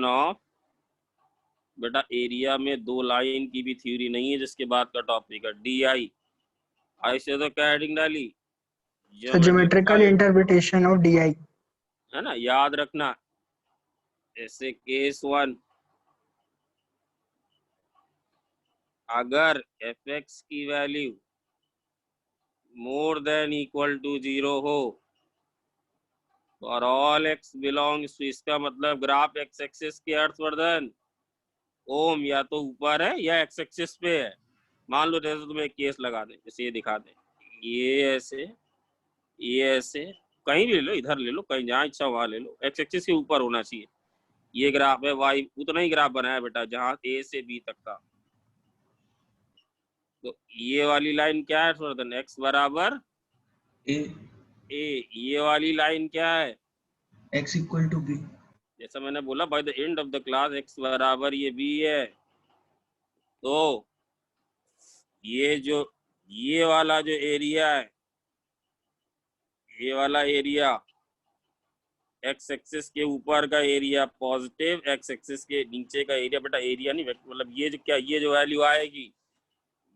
ऑफ बेटा एरिया में 2 लाइन की भी थ्योरी नहीं है, जिसके बाद का टॉपिक है डी आई से तो क्या हेडिंग डाली, So geometrical interpretation of DI. है ना, याद रखना। ऐसे केस 1, अगर एफ एक्स की value more than equal to 0 हो for all x belongs to, इसका मतलब ग्राफ एक्स एक्सिस के अर्थवर्धन ओम या तो ऊपर है या एक्स एक्सिस पे है। मान लो जैसे तुम्हें एक केस लगा दें, जैसे ये दिखा दें, ये ऐसे, ये ऐसे, कहीं भी ले लो, इधर ले लो, कहीं जहाँ इच्छा वहां ले लो, एक्स एक्सिस के ऊपर होना चाहिए। ये ग्राफ है वाई, उतना ही ग्राफ बनाया बेटा जहाँ ए से बी तक का। तो ये वाली लाइन क्या है अर्थवर्धन, एक्स बराबर ए, ये वाली लाइन क्या है, x इक्वल टू बी। जैसा मैंने बोला by the end of the class x बराबर ये बी है। तो ये वाला जो एरिया है, ये वाला एरिया एक्स एक्सिस के ऊपर का एरिया पॉजिटिव, एक्स एक्सिस के नीचे का एरिया, बेटा एरिया नहीं मतलब ये जो क्या, ये जो वैल्यू आएगी,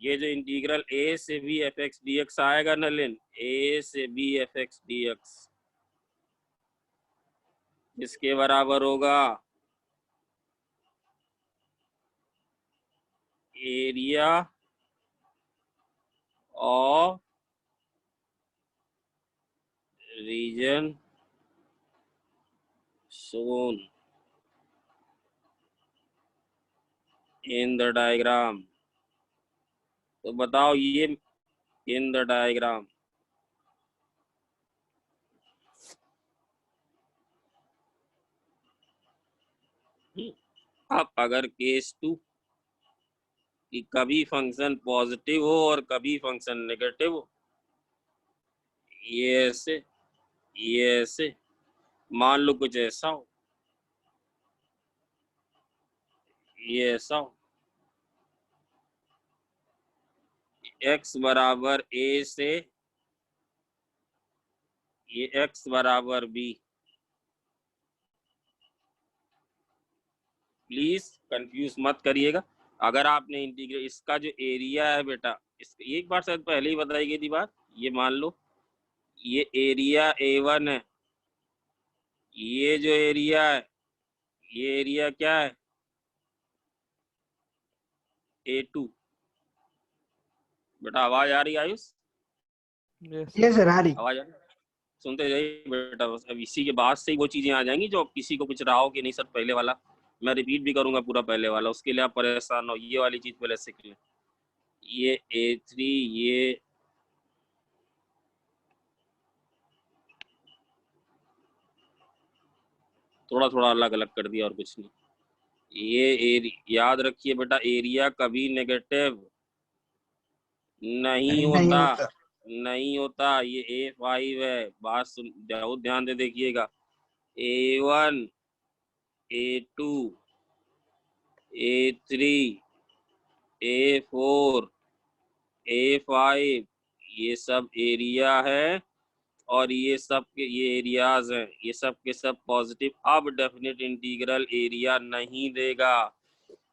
ये जो इंटीग्रल ए से b f x d x आएगा नलिन, ए से b f x d x इसके बराबर होगा area of region shown in the diagram। तो बताओ ये इन द डायग्राम, अब अगर केस 2 कि कभी फंक्शन पॉजिटिव हो और कभी फंक्शन नेगेटिव हो, ये ऐसे मान लो कुछ ऐसा हो, ये ऐसा हो, x बराबर a से ये x बराबर b, प्लीज कंफ्यूज मत करिएगा। अगर आपने इंटीग्रेट, इसका जो एरिया है बेटा, एक बार शायद पहले ही बताई गई थी बात, ये मान लो ये एरिया A1 है, ये जो एरिया है, ये एरिया क्या है A2। बेटा आवाज आ रही आयुष? Yes. Yes sir, आ रही। आवाज आ रही? सुनते जाइए बेटा, बस अब इसी के बाद से ही वो चीजें आ जाएंगी जो किसी को कुछ रहा हो कि नहीं सर पहले वाला मैं रिपीट भी करूंगा पूरा पहले वाला, उसके लिए आप परेशान हो। ये वाली चीज पहले सीख लें, ये A3, ये थोड़ा थोड़ा अलग अलग कर दिया और कुछ नहीं। ये याद रखिए बेटा, एरिया कभी नेगेटिव नहीं होता, नहीं होता। ये A5 है, बात सुन जाओ, ध्यान दे देखिएगा, A1 A2 A3 A4 A5 ये सब एरिया है और ये सब के ये एरियाज हैं, ये सब के सब पॉजिटिव। अब डेफिनेट इंटीग्रल एरिया नहीं देगा,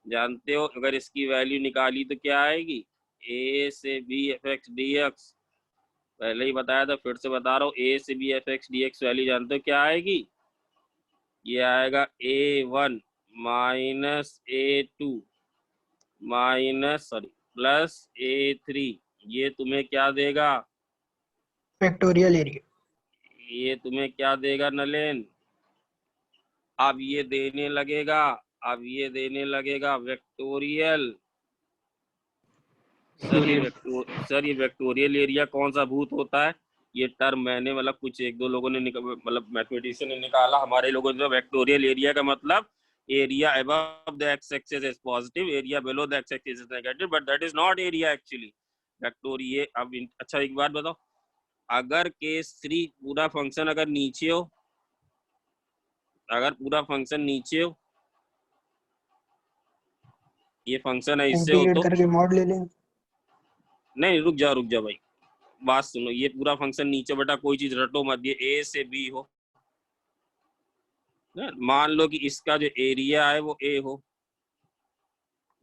जानते हो। अगर इसकी वैल्यू निकाली तो क्या आएगी, a से b fx dx, पहले ही बताया था फिर से बता रहा हूँ, a से b fx dx वैल्यू जानते हो क्या आएगी, ये आएगा a1 minus a2 minus plus a3, ये तुम्हें क्या देगा, फैक्टोरियल एरिया। ये तुम्हें क्या देगा नलेन, अब ये देने लगेगा अब ये देने लगेगा वेक्टोरियल। सर ये वेक्टोरियल एरिया कौन सा भूत होता है? ये टर्म मैंने मतलब कुछ एक दो लोगों ने मतलब मैथमेटिशियन ने निकाला, हमारे लोगों ने। वेक्टोरियल एरिया का मतलब area above the x axis is positive, area below the x axis is negative, but that is not area actually. Vectorial अब अच्छा एक बात बताओ, अगर केस 3 पूरा फंक्शन अगर नीचे हो, अगर पूरा फंक्शन नीचे हो, ये फंक्शन ऐसे हो इंटीग्रेट तो करके मॉड ले लेंगे। नहीं, रुक जाओ भाई, बात सुनो। ये पूरा फंक्शन नीचे बेटा कोई चीज रटो मत, ये ए से बी हो ना। मान लो कि इसका जो एरिया है वो ए हो,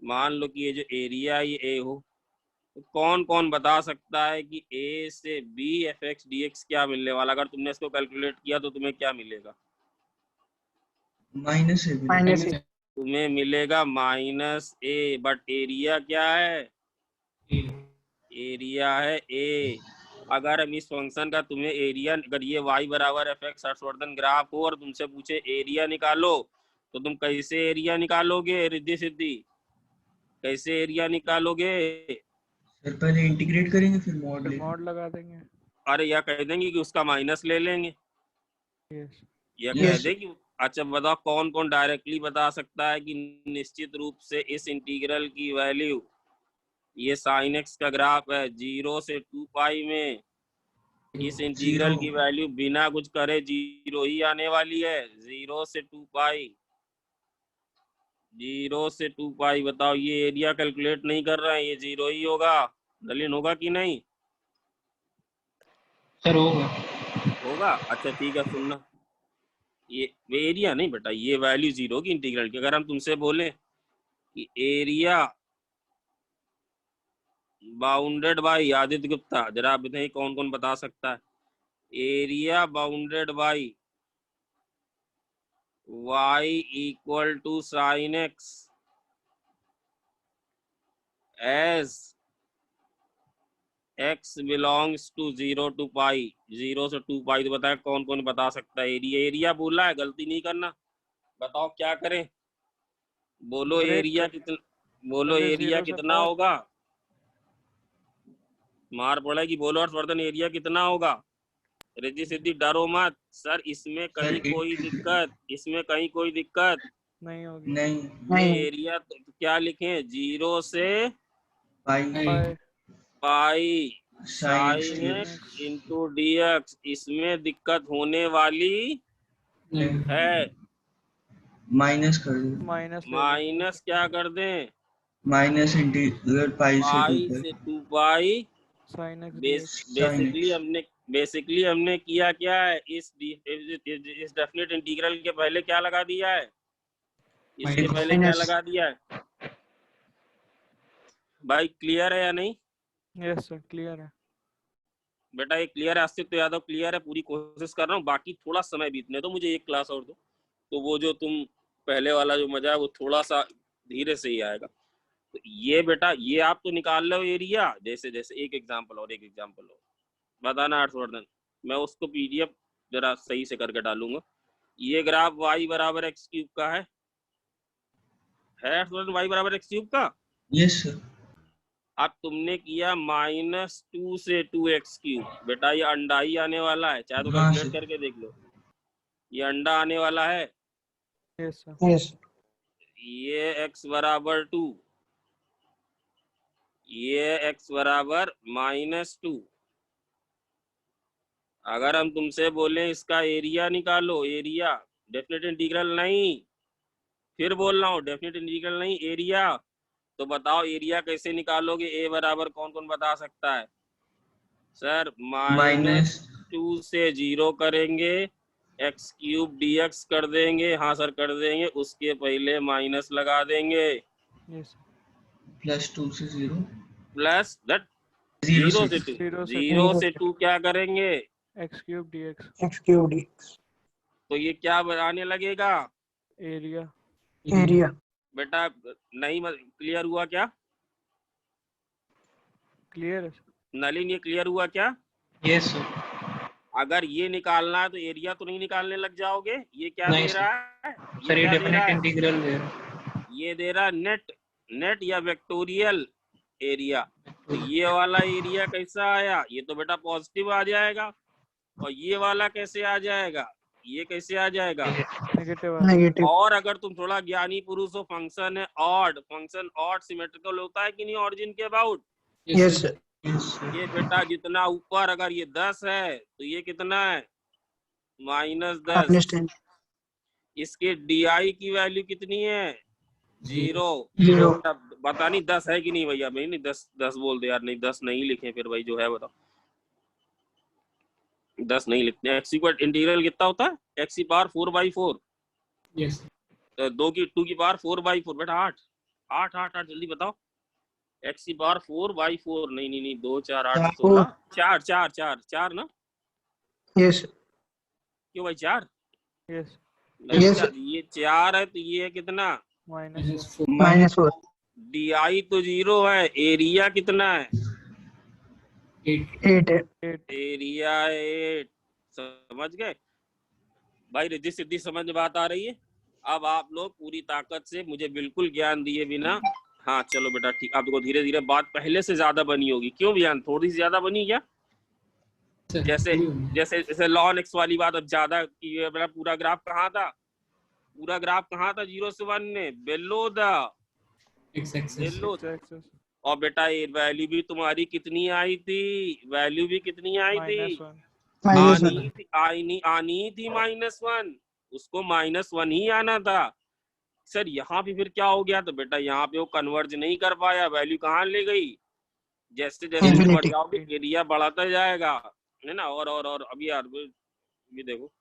मान लो कि ये जो एरिया है ये ए हो, तो कौन कौन बता सकता है कि ए से b f x d x क्या मिलने वाला? अगर तुमने इसको कैलकुलेट किया तो तुम्हें क्या मिलेगा? माइनस है माइनस ए। तुम्हें मिलेगा माइनस ए, बट एरिया क्या है? एरिया है ए। अगर हम इस फंक्शन का तुम्हें एरिया, अगर ये y बराबर एफ एक्स हर्षवर्धन ग्राफ हो और तुमसे पूछे एरिया निकालो, तो तुम कैसे एरिया निकालोगे? रिद्धि सिद्धि कैसे एरिया निकालोगे? सर पहले इंटीग्रेट करेंगे फिर मॉड फिर लेंगे। मॉड लगा देंगे। अरे या कह देंगे कि उसका माइनस ले लेंगे, यस। या Yes. कह दे कि अच्छा बताओ कौन कौन डायरेक्टली बता सकता है कि निश्चित रूप से इस इंटीग्रल की वैल्यू, ये साइन एक्स का ग्राफ है 0 से 2 पाई में, इस इंटीग्रल Zero. की वैल्यू बिना कुछ करे 0 ही आने वाली है। 0 से 2 पाई, 0 से 2 पाई। बताओ ये एरिया कैलकुलेट नहीं कर रहे हैं, ये 0 ही होगा। नलिन होगा कि नहीं सर होगा। होगा? अच्छा ठीक है, सुनना, ये एरिया नहीं बेटा, ये वैल्यू 0 की इंटीग्रल की। अगर हम तुमसे बोले कि area bounded by, Aditya Gupta जरा आप बताइए कौन कौन बता सकता है? Area bounded by y equal to sine x as x belongs to 0 to pi, 0 से 2 पाई। तो बताया कौन कौन बता सकता है? एरिया, एरिया बोला है, गलती नहीं करना। बताओ क्या करें? बोलो ब्रेक एरिया कर, कितना, बोलो पहले एरिया 0 से कितना 4। होगा? मार पड़ेगी, बोलो हर्षवर्धन एरिया कितना होगा? रिद्धि सिद्धि डरो मत सर, इसमें कहीं Sir, कोई दिक्कत, इसमें कहीं कोई दिक्कत नहीं होगी। नहीं ये नहीं। एरिया तो क्या लिखें? 0 से pi pi pi sine sine x x into d x. इसमें दिक्कत होने वाली है। माइनस कर दो। माइनस ले लेंगे। माइनस क्या कर दें? माइनस इंटीग्रल पाई से टू पाई से 2 pi. Sine x dx. Sin x. Basically हमने किया क्या है? इस डेफिनेट इंटीग्रल के पहले क्या लगा दिया है? इसके Minus. पहले क्या लगा दिया है भाई? क्लियर है या नहीं यस सर क्लियर है। बेटा? ये क्लियर है, अस्तित्व यादव क्लियर है? पूरी कोशिश कर रहा हूँ, बाकी थोड़ा समय बीतने दो मुझे, एक क्लास और दो, तो वो जो तुम पहले वाला जो मजा है वो थोड़ा सा धीरे से ही आएगा। तो ये बेटा, ये आप तो निकाल लो एरिया, जैसे जैसे एक एग्जांपल और बताना हर्षवर्धन, मैं उसको पीडीएफ जरा सही से करके डालूंगा। ये ग्राफ y बराबर एक्स क्यूब का है हर्षवर्धन? y बराबर एक्स क्यूब का। Yes sir. अब तुमने किया -2 से 2x क्यूब। बेटा ये अंडा ही आने वाला है, चाहे तो हाँ, कैलकुलेट सर। करके देख लो, ये अंडा आने वाला है। Yes sir. यस। ये x बराबर 2, ये x बराबर -2। अगर हम तुमसे बोले इसका एरिया निकालो, एरिया, डेफिनेट इंटीग्रल नहीं, फिर बोल रहा हूँ डेफिनेट इंटीग्रल नहीं, एरिया, तो बताओ एरिया कैसे निकालोगे? ए बराबर कौन कौन बता सकता है? सर -2 से 0 करेंगे, एक्स क्यूब dx कर देंगे। हाँ सर कर देंगे, उसके पहले माइनस लगा देंगे। यस। +2 से 0 प्लस दैट 0 से 0 2 से 2 क्या करेंगे? X cube dx. X cube dx. तो ये क्या बनाने लगेगा? एरिया। एरिया। बेटा नहीं क्लियर हुआ क्या? क्लियर है। नलिन ये क्लियर हुआ क्या? Yes sir. अगर ये निकालना है तो एरिया तो नहीं निकालने लग जाओगे। ये क्या नहीं दे सर। रहा है? सर ये क्या दे रहा डेफिनेट है? इंटीग्रल दे रहा ये दे रहा नेट, नेट या वेक्टोरियल एरिया। तो ये वाला एरिया कैसा आया? ये तो बेटा पॉजिटिव आ जाएगा। और ये वाला कैसे आ जाएगा? ये कैसे आ जाएगा? Negative negative. और अगर तुम थोड़ा ज्ञानी पुरुष हो, फंक्शन है ऑड, फंक्शन ऑड सिमेट्रिकल होता है कि नहीं ऑरिजिन के अबाउट? है। Yes sir. ये बेटा जितना ऊपर, अगर ये 10 है तो ये कितना है? -10। माइनस 10। इसके DI की वैल्यू कितनी है? 0। 0। पता नहीं 10 है कि नहीं भैया। भाई नहीं 10 बोल दे यार। नहीं 10 नहीं लिखे फिर भाई, जो है बताओ। 10 नहीं लिखते। x का इंटीग्रल कितना होता है? x की पावर 4/4। यस 2 की 4 4/4 बेटा 8 8 8 8 जल्दी बताओ। x की पावर 4/4। नहीं नहीं नहीं 2 4 8 16 4 4 4 4 ना? यस क्यों भाई 4? यस नहीं Yes. ये 4 है तो ये है कितना? -4 -4। DI तो 0 है। एरिया कितना है? 8 है। 8 एरिया 8। समझ गए भाई? रिद्धि सिद्धि समझ में बात आ रही है? अब आप लोग पूरी ताकत से, मुझे बिल्कुल ज्ञान दिए बिना, हाँ चलो बेटा ठीक। आपको धीरे धीरे बात पहले से ज्यादा बनी होगी। क्यों ज्ञान थोड़ी सी ज्यादा बनी क्या? जैसे जैसे जैसे ln x वाली बात अब ज्यादा की है। बेटा पूरा ग्राफ कहाँ था? पूरा ग्राफ कहाँ था 0 से 1 में? Below the below. एक्सेस और बेटा ये वैल्यू भी तुम्हारी कितनी आई थी? वैल्यू भी कितनी आई थी? -1 आनी थी -1। उसको -1 ही आना था। सर यहाँ पे फिर क्या हो गया? तो बेटा यहाँ पे वो कन्वर्ज नहीं कर पाया। वैल्यू कहाँ ले गई? जैसे जैसे तुम बढ़ जाओगे एरिया बढ़ाता जाएगा, है ना? और अभी यार ये देखो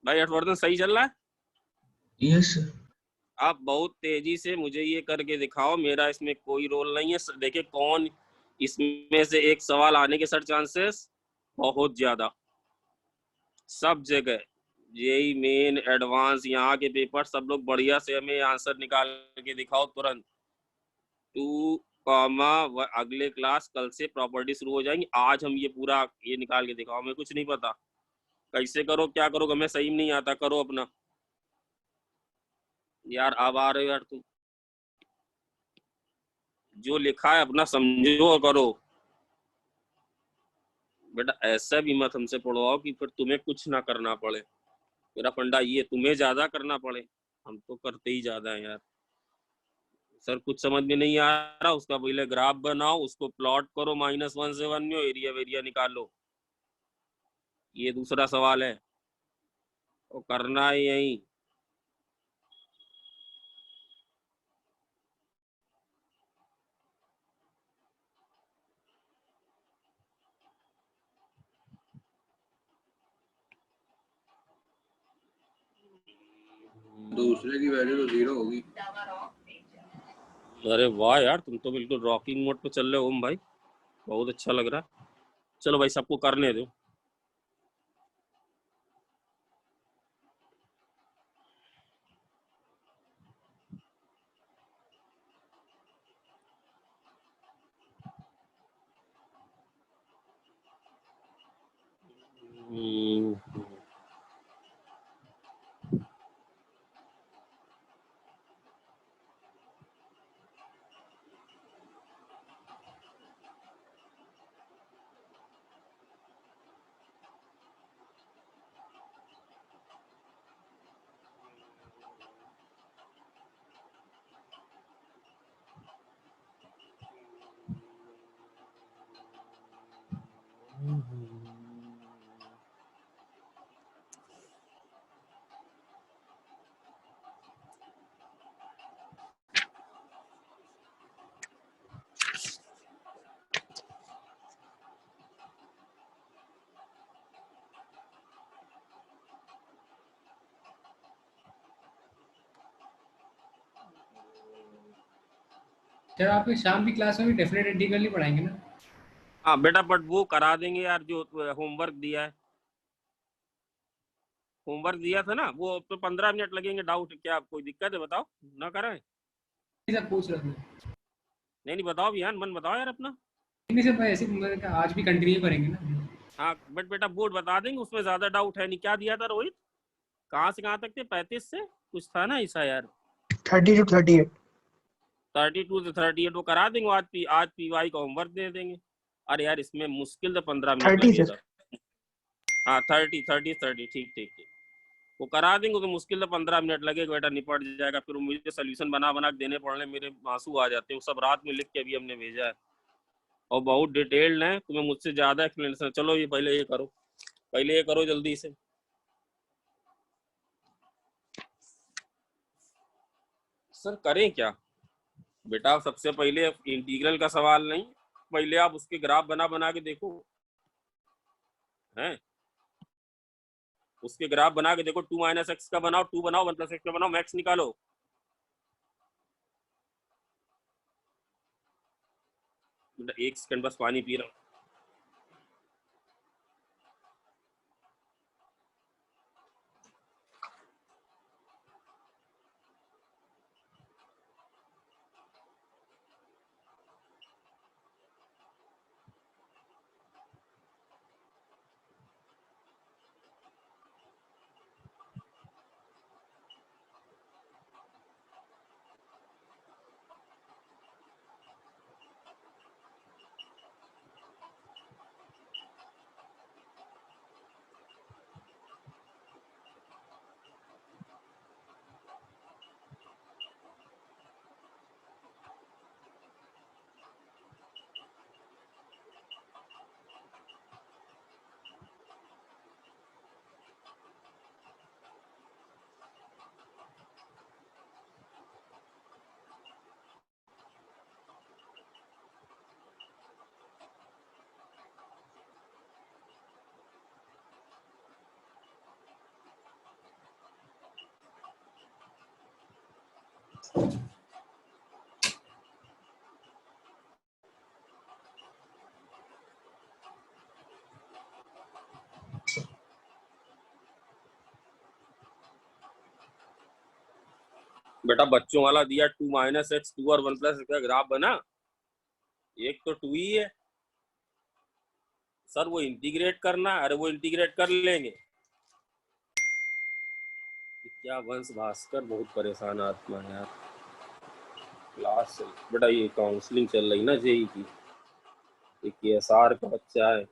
भाई, हर्षवर्धन सही चल रहा है? Yes sir. आप बहुत तेजी से मुझे ये करके दिखाओ। मेरा इसमें कोई रोल नहीं है। देखिए कौन इसमें से एक सवाल आने के सर चांसेस बहुत ज्यादा। सब जगह जेई मेन एडवांस यहाँ के पेपर सब लोग बढ़िया से हमें आंसर निकाल के दिखाओ तुरंत। 2, अगले क्लास कल से प्रॉपर्टी शुरू हो जाएंगी। आज हम ये पूरा ये निकाल के दिखाओ। हमें कुछ नहीं पता कैसे करो क्या करो, हमें सही नहीं आता। करो अपना यार। अब आ रहे हो यार तुम, जो लिखा है अपना समझो और करो बेटा। ऐसा भी मत हमसे पढ़वाओ कि फिर तुम्हें कुछ ना करना पड़े। मेरा फंडा ये तुम्हें ज्यादा करना पड़े। हम तो करते ही ज्यादा है यार। सर कुछ समझ में नहीं आ रहा, उसका पहले ग्राफ बनाओ, उसको प्लॉट करो -1 से 1 में, एरिया वेरिया निकालो। ये दूसरा सवाल है और करना है यही। दूसरे की वैल्यू तो 0 होगी। अरे वाह यार, तुम तो बिल्कुल रॉकिंग मोड पे चल रहे हो ओम भाई। बहुत अच्छा लग रहा है। चलो भाई सबको करने दो। सर आपके शाम की क्लास में भी डेफिनेट इंटीग्रल ही पढ़ाएंगे ना? हाँ बेटा बट वो करा देंगे यार, जो होमवर्क दिया है। होमवर्क दिया था ना वो, तो 15 मिनट लगेंगे। डाउट क्या कोई दिक्कत है बताओ? ना कराएं? सर पूछ रहा था। नहीं बताओ बिहान मन बताओ यार अपना। नहीं सर, मैं ऐसे मैंने कहा आज भी कंटिन्यू करेंगे ना। हाँ बट बेटा बोर्ड बता देंगे, उसमें ज्यादा डाउट है नहीं। क्या दिया था रोहित, कहाँ से कहाँ तक थे? 35 से कुछ था ना ऐसा यार, 30 to 38। 32 से 38 वो करा देंगे। आज पीवाई का होमवर्क दे देंगे। अरे यार इसमें मुश्किल तो 15 मिनट 30 लगेगा। सर। हाँ 30 ठीक ठीक ठीक, वो करा देंगे तो मुश्किल तो 15 मिनट लगेगा बेटा, निपट जाएगा। फिर मुझे सोल्यूशन बना बना के देने पड़ने, मेरे आंसू आ जाते हैं। वो सब रात में लिख के अभी हमने भेजा है और बहुत डिटेल्ड है, तुम्हें मुझसे ज्यादा एक्सप्लेनेशन। चलो ये पहले ये करो, पहले ये करो जल्दी से। सर करें क्या बेटा? सबसे पहले इंटीग्रल का सवाल नहीं, पहले आप उसके ग्राफ बना बना के देखो हैं, उसके ग्राफ बना के देखो। 2 - x का बनाओ, 2 बनाओ, 1 + x का बनाओ, मैक्स निकालो। बेटा 1 सेकंड बस पानी पी रहा हूँ। बेटा बच्चों वाला दिया 2 - x, 2 और 1 + x का ग्राफ बना, एक तो 2 ही है सर, वो इंटीग्रेट करना। अरे वो इंटीग्रेट कर लेंगे। क्या वंश भास्कर बहुत परेशान आत्मा है यार। क्लास बेटा ये काउंसलिंग चल रही ना जेई की, एक KSR का बच्चा है।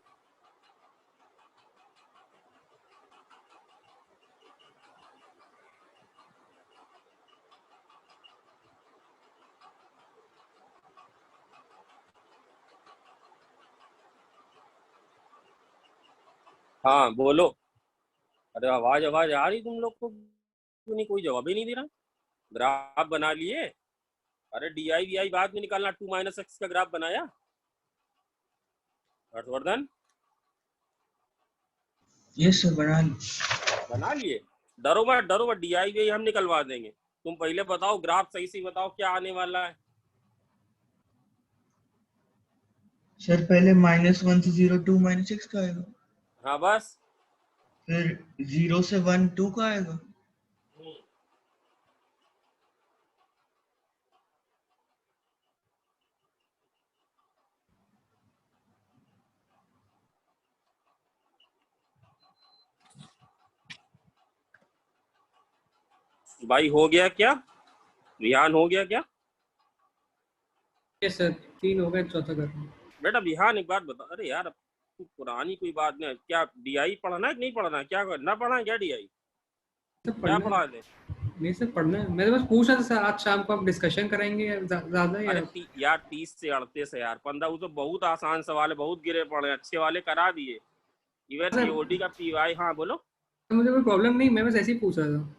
हाँ बोलो। अरे आवाज आवाज आ रही तुम लोग को क्यों नहीं? कोई जवाब ही नहीं दे रहा। ग्राफ बना लिए? अरे DI VI बाद में निकालना। 2 - x का ग्राफ बनाया हर्षवर्धन? ये सर बना लिए? डरो मत डरो मत, DI VI हम निकलवा देंगे। तुम पहले बताओ ग्राफ सही से बताओ क्या आने वाला है। सर पहले -1 से 0 2 - x का आएगा, हाँ बस। फिर 0 से 1 2 का आएगा, भाई हो गया क्या? विहान हो गया क्या? यस सर, 3 हो गए, चौथा कर रहा हूँ। बेटा विहान एक बात बता। अरे यार पुरानी कोई बात नहीं, क्या DI पढ़ना है कि नहीं पढ़ना है? क्या करना पढ़ना है क्या DI? सर क्या पढ़ना पढ़ा है? दे? नहीं सर पढ़ना है, मैं तो बस पूछ रहा था सर, आज शाम को आप डिस्कशन करेंगे या ज्यादा या? अरे यार 30 से 38 है यार, 15 वो तो बहुत आसान सवाल है, बहुत गिरे पड़े हैं, अच्छे वाले करा दिए। इवन सर AOD का PY। हाँ बोलो। मुझे कोई प्रॉब्लम नहीं, मैं बस ऐसे ही पूछ रहा था।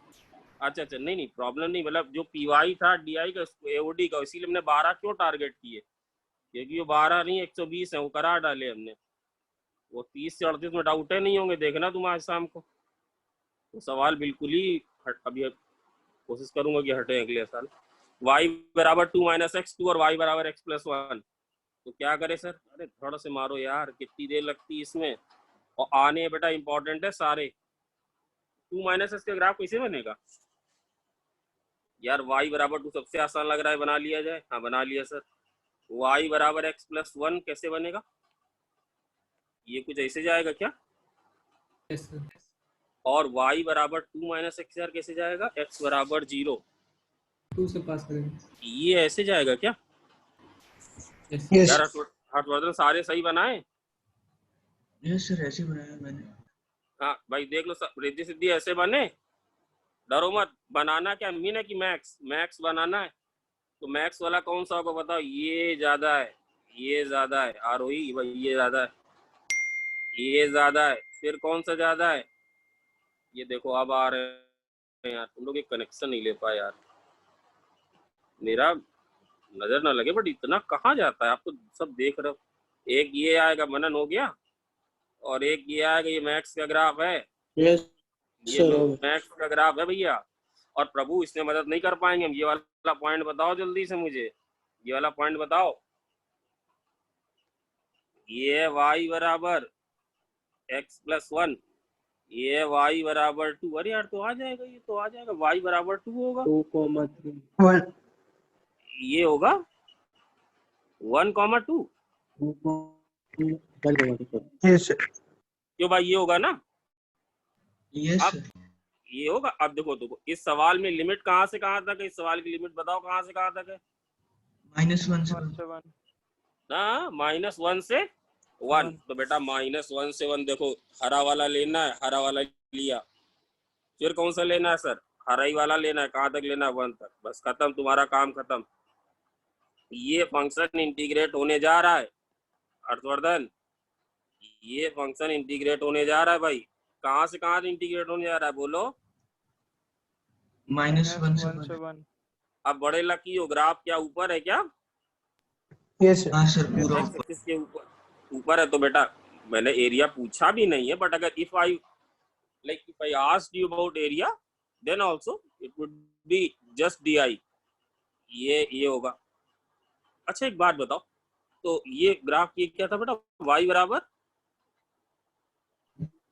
अच्छा अच्छा, नहीं नहीं प्रॉब्लम नहीं, मतलब जो PY था DI का AOD का, इसीलिए हमने 12 क्यों टारगेट किए, क्योंकि वो 12 नहीं 120 है, वो करा डाले हमने। वो 30 से 38 में डाउट है नहीं होंगे, देखना तुम आज शाम को। वो सवाल बिल्कुल ही अभी कोशिश करूंगा कि हटे अगले साल। y = 2 - x 2 और y = x + 1, तो क्या करे सर? अरे थोड़ा से मारो यार, कितनी देर लगती है इसमें, और आने बेटा इंपॉर्टेंट है सारे। 2 - x का ग्राफ कैसे बनेगा यार? y = 2 सबसे आसान लग रहा है, बना लिया जाए। हाँ बना लिया सर। y = x + 1 कैसे बनेगा? ये कुछ ऐसे जाएगा क्या? Yes sir. और y बराबर 2 माइनस एक्स कैसे जाएगा? x बराबर 0, 2 से पास करेंगे। ये ऐसे जाएगा क्या? Yes Yes. यार हर्षवर्धन सारे सही बनाए? यस सर, ऐसे बनाया मैंने। हाँ भाई देख लो, रिद्धि सिद्धि ऐसे बने, डरो मत। बनाना क्या मीन है कि मैक्स बनाना है, तो मैक्स वाला कौन सा होगा बताओ? ये ज्यादा है, ये ज्यादा है, आरोही भाई ये ज्यादा है, ये ज्यादा है, फिर कौन सा ज्यादा है? ये देखो अब आ रहे हैं यार, तुम लोग एक कनेक्शन नहीं ले पाए यार, मेरा नजर ना लगे बट इतना कहाँ जाता है, आप तो सब देख रहे हो। एक ये आएगा, मनन हो गया, और एक ये आएगा, ये मैक्स का ग्राफ है, यस ये सर। मैक्स का ग्राफ है भैया। और प्रभु इसमें मदद नहीं कर पाएंगे हम, ये वाला पॉइंट बताओ जल्दी से मुझे, ये वाला पॉइंट बताओ। ये y बराबर x प्लस 1, ये y बराबर 2, अरे यार तो आ जाएगा, ये तो आ जाएगा, y बराबर 2 होगा, 2,3 1. ये होगा 1,2। 2,1 Yes sir. क्यों भाई, ये होगा ना? यस अब सर। ये होगा। अब देखो इस सवाल में लिमिट कहाँ से कहाँ तक है? इस सवाल की लिमिट बताओ कहाँ से कहाँ तक है? -1 से 1 1। से 1. ना -1 से 1, तो बेटा -1 से 1 देखो, हरा वाला लेना है, हरा वाला लिया, फिर कौन सा लेना है सर? हरा ही वाला लेना है। कहाँ तक लेना है? 1 तक, बस खत्म, तुम्हारा काम खत्म। ये फंक्शन इंटीग्रेट होने जा रहा है हर्षवर्धन, ये फंक्शन इंटीग्रेट होने जा रहा है भाई। कहाँ से कहाँ इंटीग्रेट होने जा रहा है बोलो? -1 से 1 से 1। 1. अब बड़े लकी हो, ग्राफ क्या ऊपर है क्या? Yes sir. हाँ सर, पूरा एक्स एक्सिस के ऊपर है। तो बेटा मैंने एरिया पूछा भी नहीं है, बट अगर if I asked you about area, then also it would be just di, ये होगा। अच्छा एक बात बताओ, तो ये ग्राफ ये क्या था बेटा? y बराबर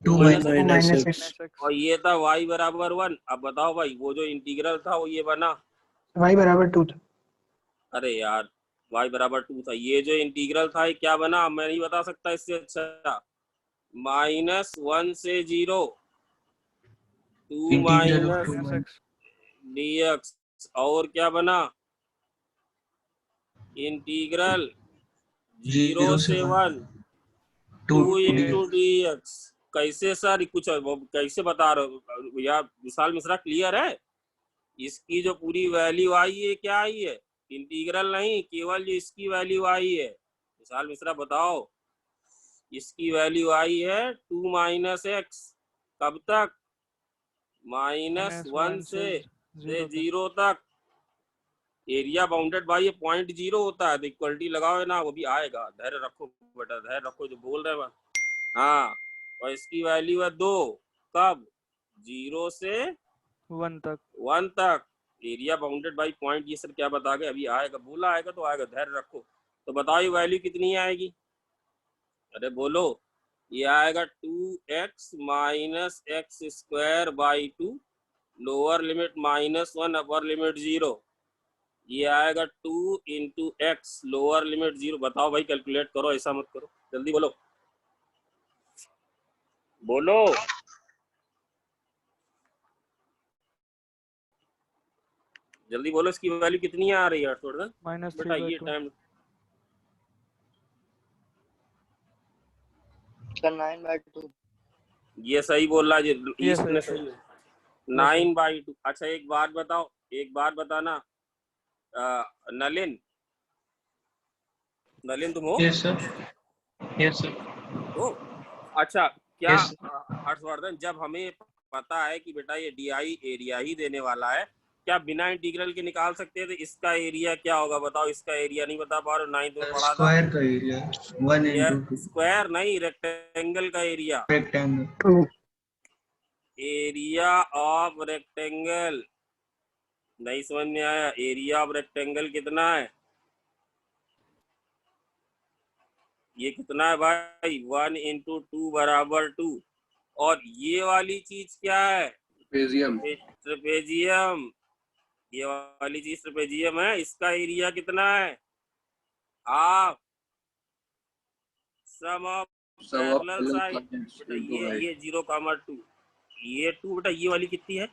2 minus X. x. और ये था y बराबर 1। अब बताओ भाई, वो जो इंटीग्रल था वो ये बना, Y बराबर 2 था. अरे यार y बराबर 2 था, ये जो इंटीग्रल था ये क्या बना? मैं नहीं बता सकता इससे अच्छा। -1 से 0, 2 integral of minus 2 X. dx, और क्या बना? इंटीग्रल 0 से 1, 2 इंटू dx। कैसे सर? कुछ कैसे बता रहे हो यार? विशाल मिश्रा क्लियर है? इसकी जो पूरी वैल्यू आई है क्या आई है? इंटीग्रल नहीं, केवल जो इसकी वैल्यू आई है। विशाल मिश्रा बताओ, इसकी वैल्यू आई है 2 माइनस एक्स, कब तक? -1 से 0 तक। एरिया बाउंडेड बाय पॉइंट 0 होता है, तो इक्वलिटी लगाओ है ना, वो भी आएगा। धैर्य रखो बेटा, धैर्य रखो, जो बोल रहे हैं। हाँ, और इसकी वैल्यू है 2, कब? 0 से 1 तक. 1 तक। एरिया बाउंडेड बाय पॉइंट, ये सर क्या बता गए? अभी आएगा, बोला आएगा तो आएगा, धैर्य रखो। तो बताओ ये वैल्यू कितनी आएगी? अरे बोलो, ये आएगा 2x minus x square by 2, lower limit -1, upper limit 0। ये आएगा 2 इंटू एक्स, लोअर लिमिट 0। बताओ भाई, कैलकुलेट करो, ऐसा मत करो, जल्दी बोलो बोलो। जल्दी बोलो, इसकी वैल्यू कितनी आ रही है हर्षवर्धन? बेटा ये -3/2. टाइम 9/2. ये सही बोल रहा है Yes, इसने, sir. सही 9/2। अच्छा एक बात बताओ, एक बात बताना, नलिन, नलिन तुम हो? Yes sir. Yes sir. हो? अच्छा क्या Yes. हर्षवर्धन, जब हमें पता है कि बेटा ये DI एरिया ही देने वाला है, क्या बिना इंटीग्रल के निकाल सकते थे इसका एरिया क्या होगा? बताओ, इसका एरिया नहीं बता पा रहे हो? 9 में पढ़ा था। स्क्वायर का एरिया 1 into 2 स्क्वायर नहीं, रेक्टेंगल का area. Rectangle. 2. Area of rectangle, नहीं समझ में आया? एरिया ऑफ रेक्टेंगल कितना है? ये कितना है भाई? 1 इंटू 2 बराबर 2। और ये वाली चीज क्या है? ट्रेपेजियम। ट्रेपेजियम। ये वाली चीज ट्रेपेजियम है। इसका एरिया कितना है? Half sum of Sum of parallel side sides बेटा into height. ये 0,2 ये 2 बेटा ये वाली कितनी है?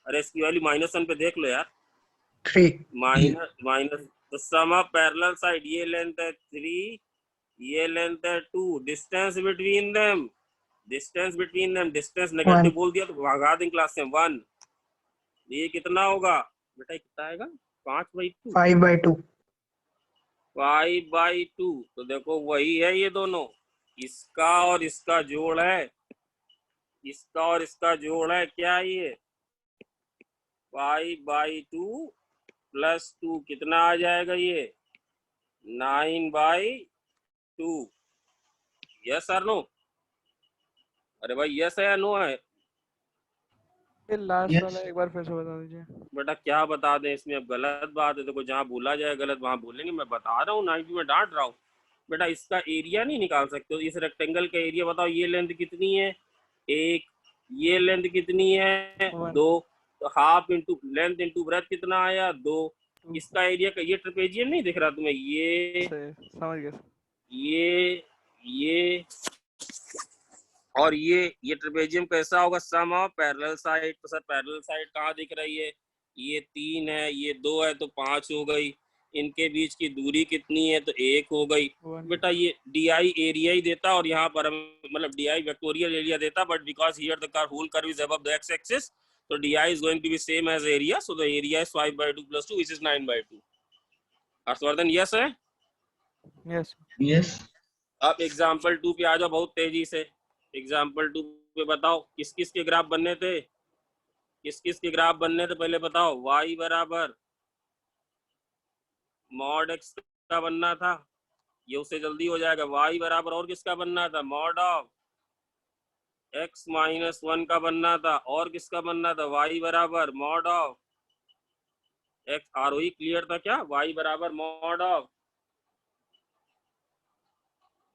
अरे इसकी वाली -1 पे देख लो यार। 3 माइनस तो सम ऑफ पैरेलल साइड ये लेंथ है 3 ये लेंथ है 2 distance between them distance negative 1 बोल दिया तो भगा दें क्लास से 1। ये कितना होगा बेटा? कितना आएगा? 5/2 5/2 5/2। तो देखो वही है ये दोनों, इसका और इसका जोड़ है, इसका और इसका जोड़ है। क्या ये 5/2 प्लस 2 कितना आ जाएगा? ये 9/2। यस और नो? अरे भाई यस है या नो है? ये लास्ट Yes. वाला एक बार फिर से बता दीजिए। बेटा क्या बता दें इसमें? अब गलत बात है, देखो जहाँ बोला जाए गलत वहां बोलेंगे। मैं बता रहा हूँ 90 में डांट रहा हूँ। बेटा इसका एरिया नहीं निकाल सकते हो, इस रेक्टेंगल का एरिया बताओ। ये लेंथ कितनी है? 1। ये लेंथ कितनी है? 1 2। तो half into length into breadth कितना आया? 2। 2 इसका एरिया का ये ट्रेपेजियम नहीं दिख रहा तुम्हें? ये से समझ गया सर। ये और ये ट्रेपेजियम कैसा होगा? सम ऑफ पैरेलल साइड। तो सर पैरेलल साइड कहाँ दिख रही है? ये 3 है, ये 2 है, तो 5 हो गई। इनके बीच की दूरी कितनी है? तो 1 हो गई। 1 बेटा ये DI एरिया ही देता और यहाँ पर मतलब DI वेक्टोरियल एरिया देता, but because here the whole curve is above the x axis, तो DI is going to be same as area, so the area is 5/2 plus 2, which is 9/2. Harshvardhan yes है? Yes Yes. अब एग्जाम्पल 2 पे आ जाओ बहुत तेजी से। एग्जाम्पल 2 पे बताओ किस किस के ग्राफ बनने थे? किस किस के ग्राफ बनने थे पहले बताओ। y बराबर मॉड x का बनना था, ये उससे जल्दी हो जाएगा। y बराबर और किसका बनना था? मॉड ऑफ x माइनस 1 का बनना था। और किसका बनना था? y बराबर mod of x। Aarohi clear था क्या? y बराबर मॉड ऑफ,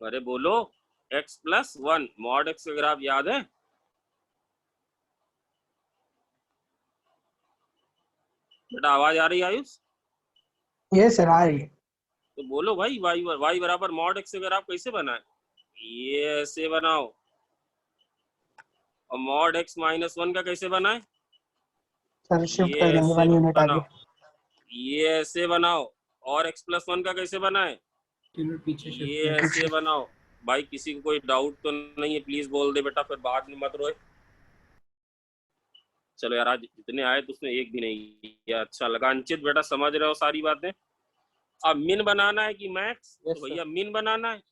अरे बोलो, x प्लस 1 मॉड x का ग्राफ याद है? बेटा आवाज आ रही है आयुष? यस सर आ रही है। तो बोलो भाई y बराबर मॉड x का ग्राफ कैसे बना है? ये ऐसे बनाओ। और मॉड x माइनस 1 का कैसे बना है? सर शिफ्ट ये कर देंगे ऐसे 1 यूनिट आगे। बनाओ। ये ऐसे बनाओ। और x प्लस 1 का कैसे बना है? यूनिट पीछे ये शिफ्ट ऐसे बनाओ। भाई किसी को कोई डाउट तो नहीं है? प्लीज बोल दे बेटा, फिर बाद में मत रोए। चलो यार आज जितने आए तो उसमें एक भी नहीं किया, अच्छा लगा। अंचित बेटा समझ रहे हो सारी बातें? अब मिन बनाना है कि मैक्स? Yes, तो भैया मिन बनाना है।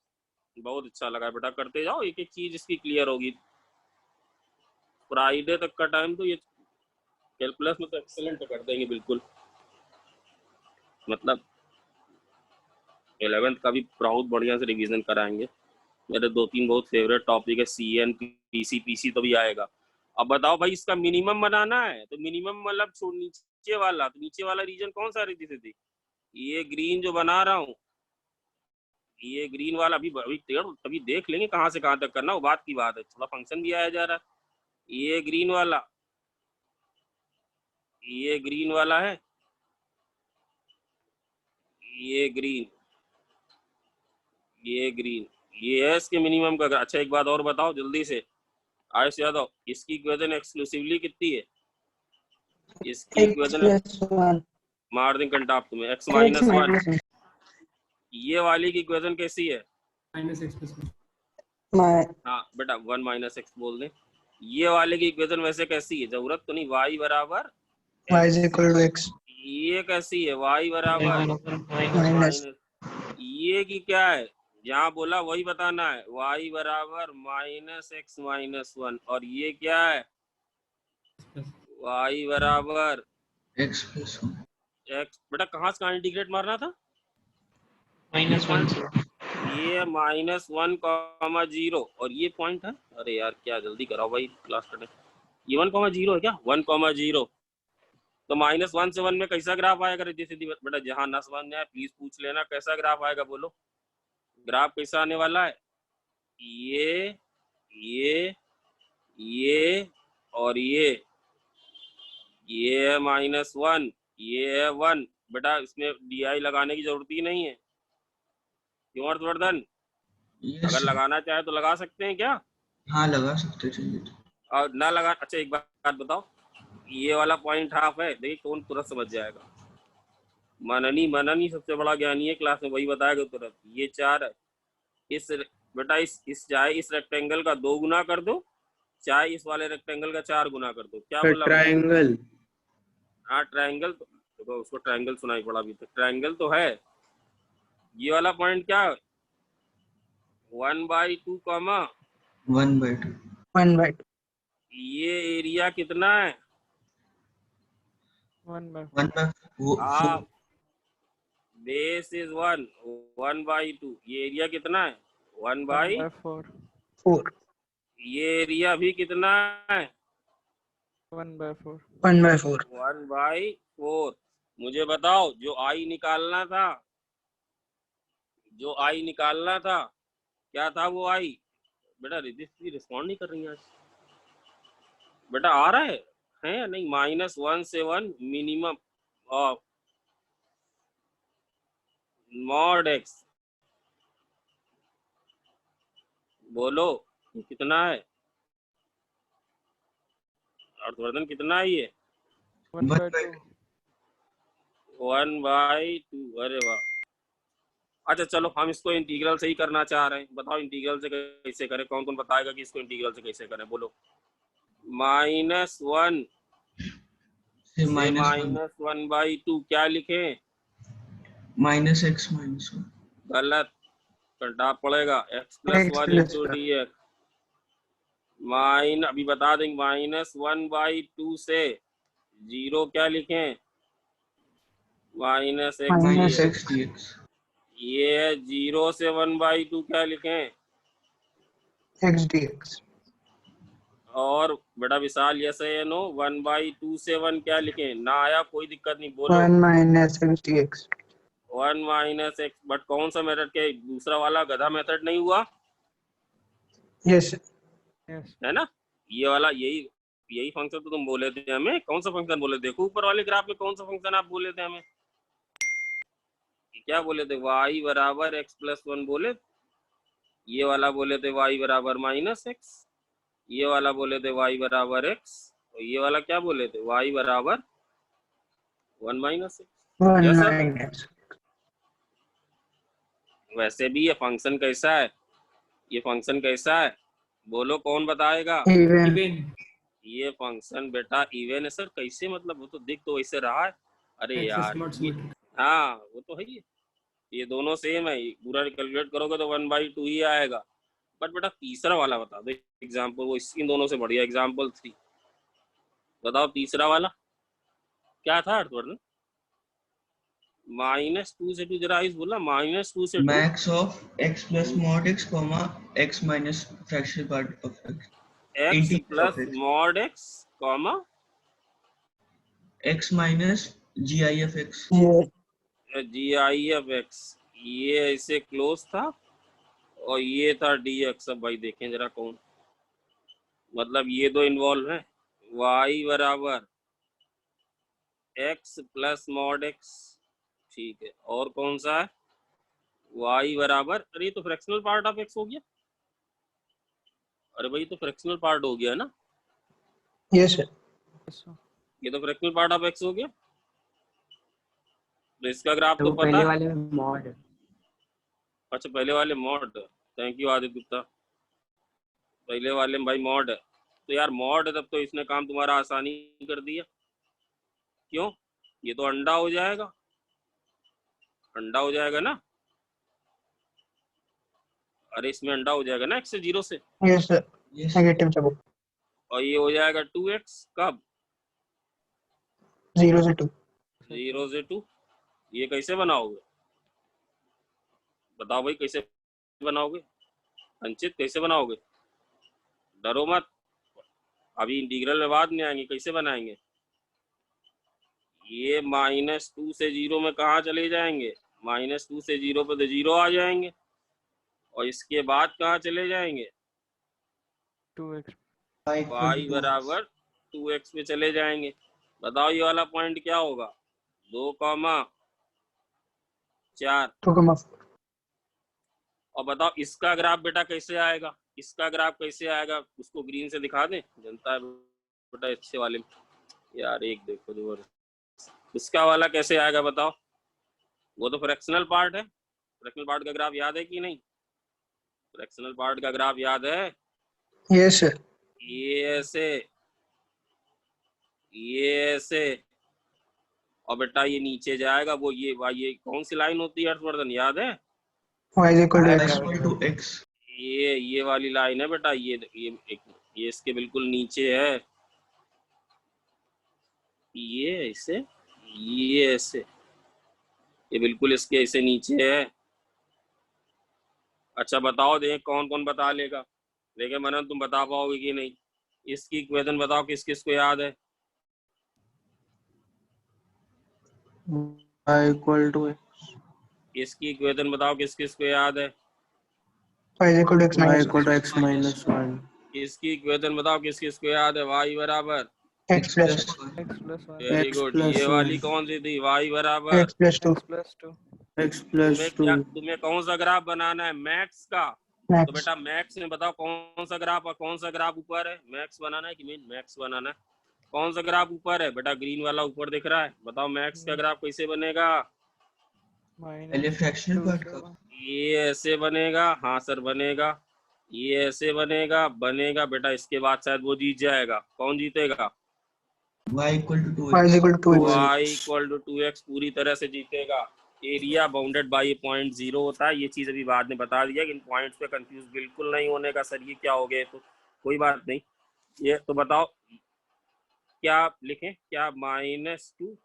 बहुत अच्छा लगा बेटा, करते जाओ, एक एक चीज इसकी क्लियर होगी। फ्राइडे तक का टाइम तो ये कैलकुलस में तो एक्सेलेंट कर देंगे बिल्कुल। मतलब 11th का भी बहुत बढ़िया से रिवीजन कराएंगे। मेरे 2-3 बहुत फेवरेट टॉपिक है, CN PC PC तो भी आएगा। अब बताओ भाई इसका मिनिमम बनाना है, तो मिनिमम मतलब नीचे वाला, तो नीचे वाला रीजन कौन सा रिद्धि सिद्धि? ये ग्रीन जो बना रहा हूँ, ये ग्रीन वाला अभी अभी देख लेंगे कहाँ से कहाँ तक करना, वो बात की बात है। थोड़ा फंक्शन भी आया जा रहा है। ये ग्रीन वाला, ये ग्रीन वाला है, ये ग्रीन, ये ग्रीन, ये है इसके मिनिमम का। अच्छा एक बात और बताओ जल्दी से, आयुष यादव, इसकी इक्वेशन एक्सक्लूसिवली कितनी है? इसकी इक्वेशन मार दें कंटाप तुम्हें, x माइनस 1। ये वाली की इक्वेशन कैसी है? -x+1। हाँ बेटा 1 माइनस x बोल दें। ये वाले की इक्वेशन वैसे कैसी है? जरूरत तो नहीं, y बराबर y is equal to x ये कैसी है? y बराबर माइनस। ये की क्या है? जहाँ बोला वही बताना है। y बराबर -x माइनस 1। और ये क्या है? y बराबर X plus 1. x। बेटा कहाँ से कहाँ इंटीग्रेट मारना था? -1 से ये -1,0 और ये पॉइंट है। अरे यार क्या जल्दी कराओ भाई क्लास करने। ये 1,0 है क्या? 1,0। तो -1 से 1 में कैसा ग्राफ आएगा रिद्धि सिद्धि? बेटा जहाँ न समझ में आए प्लीज पूछ लेना, कैसा ग्राफ आएगा बोलो। ग्राफ कैसा आने वाला है? ये और ये है -1, ये है 1। बेटा इसमें DI लगाने की जरूरत ही नहीं है। क्यों हर्षवर्धन? Yes, अगर sir. लगाना चाहे तो लगा सकते हैं क्या? हाँ लगा सकते चाहिए तो। और ना लगा, अच्छा एक बात बताओ, ये वाला पॉइंट हाफ है, देखिए कौन तुरंत समझ जाएगा। मननी सबसे बड़ा ज्ञानी है क्लास में, वही बताएगा तुरंत। ये 4 है, इस बेटा इस चाहे इस रेक्टेंगल का 2 गुना कर दो, चाहे इस वाले रेक्टेंगल का 4 गुना कर दो। क्या बोला? ट्रायंगल। हाँ ट्रायंगल, तो उसको ट्रायंगल सुनाई पड़ा अभी तक। ट्रायंगल तो है। ये वाला पॉइंट क्या है? 1/2 कॉमा 1/2। 1/2। ये एरिया कितना है? 1/4। Half base is 1/2। ये एरिया कितना है? 1/4। 1/4। ये एरिया भी कितना है? 1/4। 1/4। 1/4। मुझे बताओ, जो आई निकालना था, क्या था वो आई? बेटा रिद्धि रिस्पॉन्ड नहीं कर रही है आज। बेटा आ रहा है या नहीं? -1 से 1 मिनिमम ऑफ मॉड एक्स। बोलो ये कितना है? अर्थवर्धन कितना है ये? 1/2। 1/2। अरे वाह। अच्छा चलो, हम इसको इंटीग्रल से ही करना चाह रहे हैं। बताओ इंटीग्रल से कैसे करें? कौन कौन बताएगा कि इसको इंटीग्रल से कैसे करें? बोलो। -1 से से -1 -1/2 क्या लिखें? -x -1। गलत, घंटा पड़ेगा। x + X 1 plus * dx। अभी बता देंगे, -1/2 से 0 क्या लिखें? -x Minus dx। -x dx। ये 0 से 1/2 क्या लिखें? x dx। और बेटा विशाल, यस है नो? 1/2 से 1 क्या लिखें? ना आया कोई दिक्कत नहीं, बोलो। 1 minus x dx। 1 - x। But कौन सा मेथड के? दूसरा वाला गधा मेथड नहीं हुआ Yes। Yes। है ना? ये वाला यही फंक्शन तो तुम बोले थे हमें। कौन सा फंक्शन बोले? देखो ऊपर वाले ग्राफ में कौन सा फंक्शन आप बोले थे हमें? क्या बोले थे? y = x + 1 बोले। ये वाला बोले थे y = -x। ये वाला बोले थे y = x। और ये वाला क्या बोले थे? y = 1 - x। 1 yes sir. minus। वैसे भी ये फंक्शन कैसा है? ये फंक्शन कैसा है? बोलो, कौन बताएगा? Even। इवन। ये फंक्शन बेटा इवन है सर। कैसे मतलब? वो तो दिख तो वैसे रहा है। अरे एक्स यार स्मॉट ये, स्मॉट। हाँ वो तो है ही है। ये दोनों सेम है, पूरा कैलकुलेट करोगे तो 1/2 ही आएगा। बट बेटा तीसरा वाला बता दो एग्जाम्पल, वो इन दोनों से बढ़िया एग्जाम्पल 3 बताओ। तीसरा वाला क्या था अर्थवर्धन? -2 से 2 जरा आयुष बोला। -2 से 2 max of x + mod x, x minus fractional part of x। x Integral of + x। mod x, x minus gi of x। GI(x). ये ऐसे क्लोज था और ये था dx। अब भाई देखें जरा कौन, मतलब ये दो इन्वॉल्व हैं। y = x + mod x। ठीक है, और कौन सा है? y = अरे ये तो फ्रैक्शनल पार्ट ऑफ x हो गया। अरे भाई तो फ्रैक्शनल पार्ट हो गया ना? Yes sir। Yes, sir। ये तो फ्रैक्शनल पार्ट ऑफ x हो गया। तो इसका ग्राफ तो वो पता पहले है। वाले में मॉड। अच्छा पहले वाले mod. Thank you Aditya Gupta. पहले वाले में भाई मॉड है। तो यार मॉड है तब तो इसने काम तुम्हारा आसानी कर दिया। क्यों? ये तो अंडा हो जाएगा, अंडा हो जाएगा ना? अरे इसमें अंडा हो जाएगा ना x से 0 से। Yes sir। yes नेगेटिव से वो और ये हो जाएगा 2x। कब? 0 से 2। 0 से 2। ये कैसे बनाओगे? बताओ भाई कैसे बनाओगे? अंचित कैसे बनाओगे? डरो मत, अभी इंटीग्रल में बाद में आएंगे। कैसे बनाएंगे? ये -2 से 0 में कहाँ चले जाएंगे? -2 से 0 पे तो 0 आ जाएंगे। और इसके बाद कहाँ चले जाएंगे? 2x। y = 2x पे चले जाएंगे। बताओ ये वाला पॉइंट क्या होगा? 2, 4। 2,4। और बताओ इसका ग्राफ बेटा कैसे आएगा, इसका ग्राफ कैसे आएगा, उसको ग्रीन से दिखा दें, जनता है बेटा अच्छे वाले में। यार एक देखो जबरदस्त, इसका वाला कैसे आएगा बताओ, वो तो फ्रैक्शनल पार्ट है, फ्रैक्शनल पार्ट का ग्राफ याद है कि नहीं, फ्रैक्शनल पार्ट का ग्राफ याद है, यस सर। ये ऐसे और बेटा ये नीचे जाएगा, वो ये कौन सी लाइन होती है हर्षवर्धन याद है, y is equal to y x। equal to x। ये वाली लाइन है बेटा, ये इसके बिल्कुल नीचे है, ये ऐसे, ये ऐसे, ये बिल्कुल इसके ऐसे नीचे है। अच्छा बताओ देख कौन कौन बता लेगा, लेकिन मनन तुम बता पाओगे कि नहीं, इसकी इक्वेशन बताओ किस किस को याद है, y equal to x। इसकी इक्वेशन बताओ किस किस को याद है, y is equal to x y minus equal to x minus 1। इसकी इक्वेशन बताओ किस किस को याद है, y बराबर x plus x plus 1 very X good, plus ये वाली 1। कौन सी थी, y बराबर x plus 2 x plus 2 x plus 2। तुम्हें कौन सा ग्राफ बनाना है, मैक्स का, तो max। बेटा मैक्स में बताओ कौन सा ग्राफ और कौन सा ग्राफ ऊपर है, मैक्स बनाना है कि मीन मैक्स बनाना है, कौन सा ग्राफ ऊपर है बेटा, ग्रीन वाला ऊपर दिख रहा है, बताओ मैक्स का ग्राफ कैसे बनेगा, पहले minus फ्रैक्शनल 2 पार्ट से का 1 ये ऐसे बनेगा, हाँ सर बनेगा, ये ऐसे बनेगा बेटा, इसके बाद शायद वो जीत जाएगा, कौन जीतेगा, y equal to 2x। y is equal to 2x। y equal to 2x पूरी तरह से जीतेगा, एरिया बाउंडेड बाय पॉइंट 0 होता है, ये चीज अभी बाद में बता दिया कि इन पॉइंट्स पे कंफ्यूज बिल्कुल नहीं होने का, सर ये क्या हो गए, तो कोई बात नहीं, ये तो बताओ क्या लिखें, क्या -2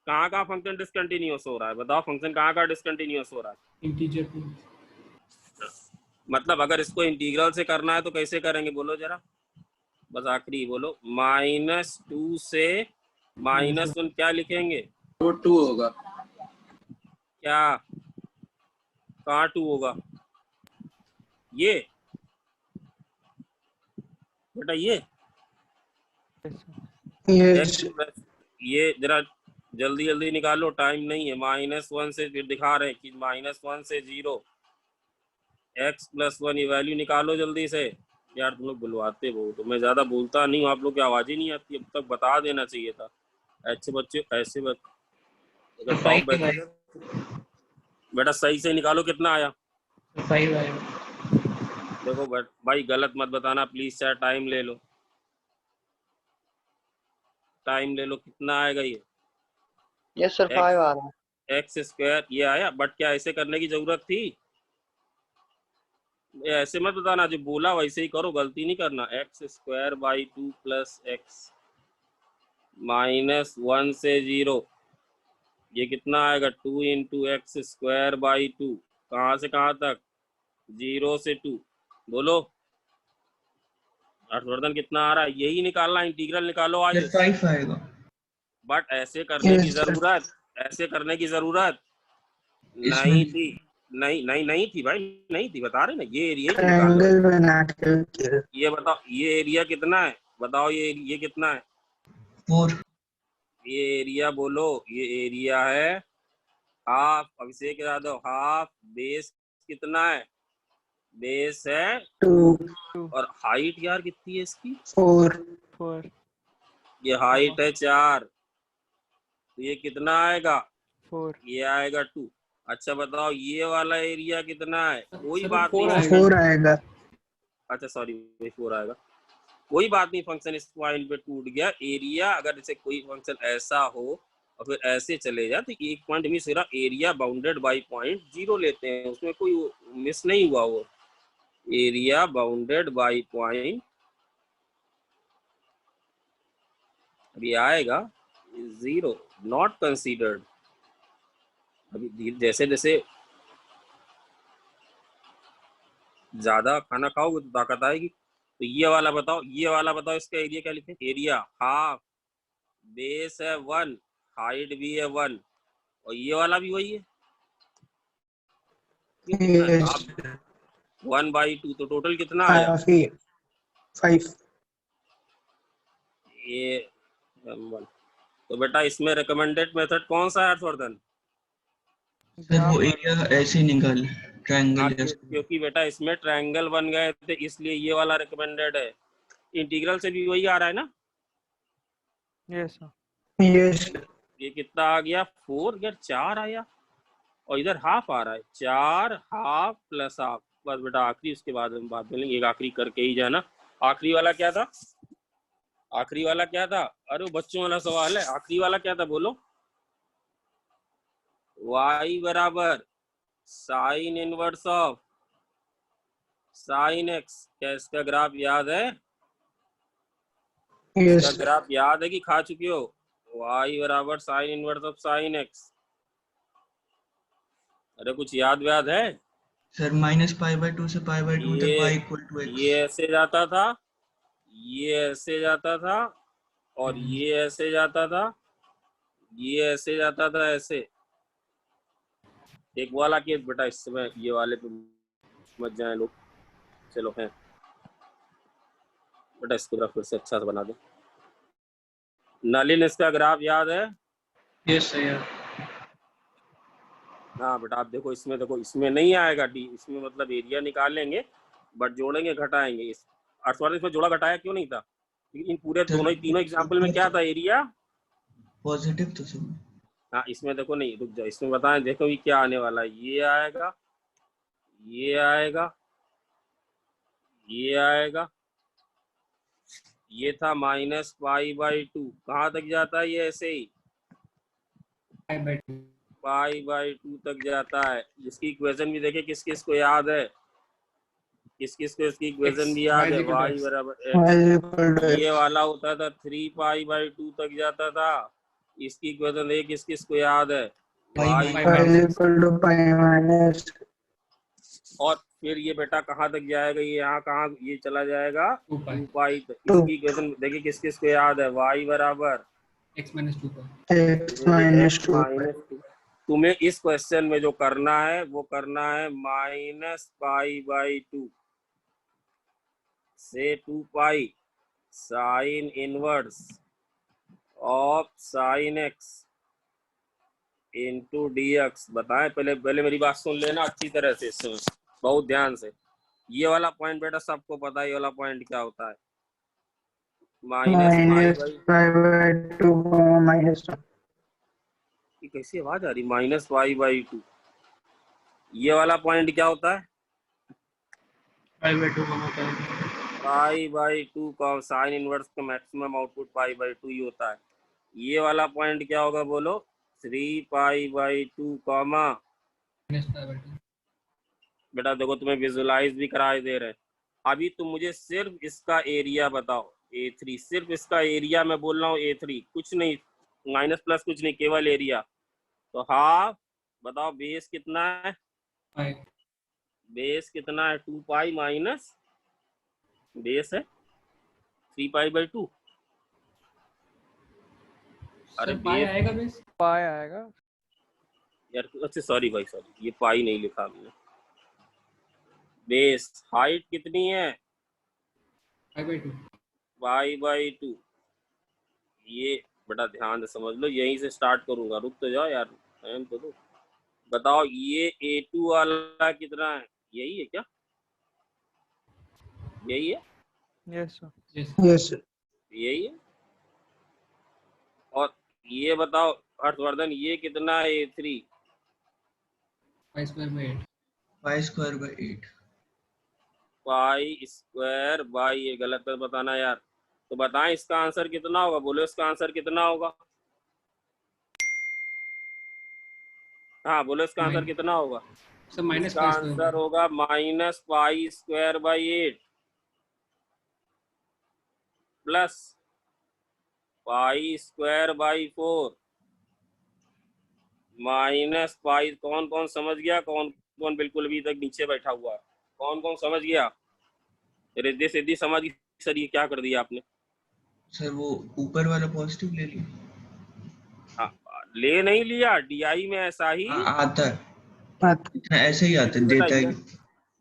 कहाँ का फंक्शन डिसकंटिन्यूअस हो रहा है, बताओ फंक्शन कहाँ का डिसकंटिन्यूअस हो रहा है, इंटीजर टू। मतलब अगर इसको इंटीग्रल से करना है तो कैसे करेंगे बोलो जरा, बस आखिरी बोलो, -2 से -1 क्या लिखेंगे, वो 2 होगा, क्या कहाँ 2 होगा, ये बेटा ये yes। ये जरा जल्दी जल्दी निकालो, टाइम नहीं है, -1 से फिर दिखा रहे हैं कि -1 से 0 x + 1 ये वैल्यू निकालो जल्दी से, यार तुम लोग बुलवाते हो, तो मैं ज्यादा बोलता नहीं हूँ, आप लोग की आवाज ही नहीं आती, अब तक बता देना चाहिए था, अच्छे बच्चे ऐसे अगर टॉप बैठे बेटा सही से निकालो, कितना आया, 5 आएगा। देखो भाई गलत मत बताना प्लीज, चाहे टाइम ले लो, टाइम ले लो, कितना आएगा ये, यस सर 5 आ रहा है। x² ये आया, बट क्या ऐसे करने की जरूरत थी, ऐसे मत बताना, जो बोला वैसे ही करो, गलती नहीं करना, x² / 2 + x -1 से 0 ये कितना आएगा, 2 × x² / 2 कहाँ से कहाँ तक, 0 से 2, बोलो हर्षवर्धन कितना आ रहा है, यही निकालना, इंटीग्रल निकालो आज, 5 आएगा। बट ऐसे करने की Yes, sir। जरूरत, ऐसे करने की जरूरत इसमें नहीं थी, नहीं थी भाई, नहीं थी, बता रहे ना, ये एरिया ट्रायंगल बना के ये बताओ, ये एरिया कितना है बताओ, ये कितना है, 4। ये एरिया बोलो, ये एरिया है half, Abhishek Yadav half, base कितना है, बेस है 2 और हाइट यार कितनी है इसकी, 4 4 ये हाइट है 4, तो ये कितना आएगा, 4 ये आएगा 2। अच्छा बताओ ये वाला एरिया कितना है, कोई सर, बात 4 नहीं, आएगा। 4 आएगा। अच्छा सॉरी 4 आएगा, कोई बात नहीं, फंक्शन इस पॉइंट पे टूट गया, एरिया अगर जैसे कोई फंक्शन ऐसा हो और फिर ऐसे चले जाए तो एक पॉइंट में सिर्फ एरिया बाउंडेड बाय पॉइंट 0 लेते हैं, उसमें कोई मिस नहीं हुआ, वो एरिया बाउंडेड बाय पॉइंट अभी आएगा 0 नॉट कंसीडर्ड, अभी जैसे जैसे ज्यादा खाना खाओगे तो ताकत आएगी, तो ये वाला बताओ इसका एरिया क्या लिखे, एरिया हाफ, बेस है 1, हाइट भी है 1 और ये वाला भी वही है, Yes। 1/2, तो टोटल कितना आया, 5। ये 1। तो बेटा इसमें रिकमेंडेड मेथड कौन सा है हर्षवर्धन, सर वो एरिया ऐसे ही निकाल, ट्रायंगल क्योंकि बेटा इसमें ट्रायंगल बन गए थे इसलिए ये वाला रिकमेंडेड है। इंटीग्रल से भी वही आ रहा है ना। Yes, sir. Yes. ये कितना आ गया 4 यार 4 आया और इधर हाफ आ रहा है 4 हाफ प्लस हाफ। बस बेटा आखिरी उसके बाद हम बात मिलेंगे। एक आखिरी करके ही जाना। आखिरी वाला क्या था? आखिरी वाला क्या था? अरे वो बच्चों वाला सवाल है। आखिरी वाला क्या था बोलो? y बराबर sign inverse of sine x। क्या इसका ग्राफ याद है? Yes. इसका ग्राफ याद है कि खा चुके हो? y बराबर sign inverse of sine x। अरे कुछ याद व्याद है? सर -π/2 से π/2 तक y इक्वल टू x। ये ऐसे जाता था, ये ऐसे जाता था और ये ऐसे जाता था, ये ऐसे जाता था ऐसे। एक वाला केस बेटा इस समय ये वाले पे मत जाए लोग। चलो हैं बेटा इसको फिर से अच्छा से बना दो। नलिन इसका ग्राफ याद है? Yes, sir. हाँ बेटा आप देखो इसमें, देखो इसमें नहीं आएगा डी, इसमें मतलब एरिया निकालेंगे बट जोड़ेंगे घटाएंगे। इस अर्थवाद इसमें जोड़ा घटाया क्यों नहीं था? क्योंकि इन पूरे दोनों तीनों एग्जाम्पल में क्या था? एरिया पॉजिटिव तो सब। हाँ इसमें देखो नहीं, रुक जाओ, इसमें बताएं देखो ये क्या आने वाला है। ये आएगा, ये आएगा, ये आएगा, ये था -π/2। कहाँ तक जाता है? ये ऐसे ही π/2 तक जाता है। इसकी इक्वेशन भी देखे किस किस को याद है? किस किस को इसकी इक्वेशन भी याद है? y बराबर x। ये वाला होता था 3π/2 तक जाता था। इसकी इक्वेशन देख किस किस को याद है? और फिर ये बेटा कहाँ तक जाएगा? ये यहाँ कहाँ ये चला जाएगा 2π तक। इसकी इक्वेशन देखिए किस किस को याद है? y बराबर x minus 2 -2 तुम्हें इस क्वेश्चन में जो करना है वो करना है -π/2 से 2π sine inverse of sine x into dx। बताएं पहले मेरी बात सुन लेना अच्छी तरह से, इसमें बहुत ध्यान से। ये वाला पॉइंट बेटा सबको पता है। ये वाला पॉइंट क्या होता है? -π/2 ये कैसी आवाज आ रही? -π/2। ये वाला पॉइंट क्या होता है? π/2 का साइन इनवर्स का मैक्सिमम आउटपुट π/2 ही होता है। ये वाला पॉइंट क्या होगा बोलो? 3π/2 कॉमा बेटा देखो तुम्हें विजुलाइज भी कराए दे रहे हैं। अभी तुम मुझे सिर्फ इसका एरिया बताओ A3। सिर्फ इसका एरिया मैं बोल रहा हूँ A3, कुछ नहीं, माइनस प्लस कुछ नहीं, केवल एरिया। तो हाफ बताओ बेस कितना है? बेस कितना है? 2π माइनस बेस है 3π/2। अरे बेस आएगा बेस पाई आएगा यार। अच्छा सॉरी भाई सॉरी, ये पाई नहीं लिखा हमने। बेस हाइट कितनी है? 5/2। ये बेटा ध्यान से समझ लो, यहीं से स्टार्ट करूंगा। रुक तो जाओ यार, टाइम तो दो। बताओ ये A2 वाला कितना है? यही है क्या? यही है? Yes sir Yes. यही है। और ये बताओ हर्षवर्धन ये कितना है? A3 π/8 π²/8। π²/, ये गलत मत बताना यार। तो बताएं इसका आंसर कितना होगा? बोलो इसका आंसर कितना होगा? हाँ बोलो इसका आंसर कितना होगा? सर माइनस इसका आंसर होगा -π²/8 प्लस π²/4 माइनस पाई। कौन कौन समझ गया? कौन कौन बिल्कुल अभी तक नीचे बैठा हुआ है? कौन कौन समझ गया? रिद्धि सिद्धि समझ गई? सर ये क्या कर दिया आपने? सर वो ऊपर वाला पॉजिटिव ले लिया। हाँ, ले नहीं लिया, DI में ऐसा ही आता है, ऐसे ही आता है, देता है।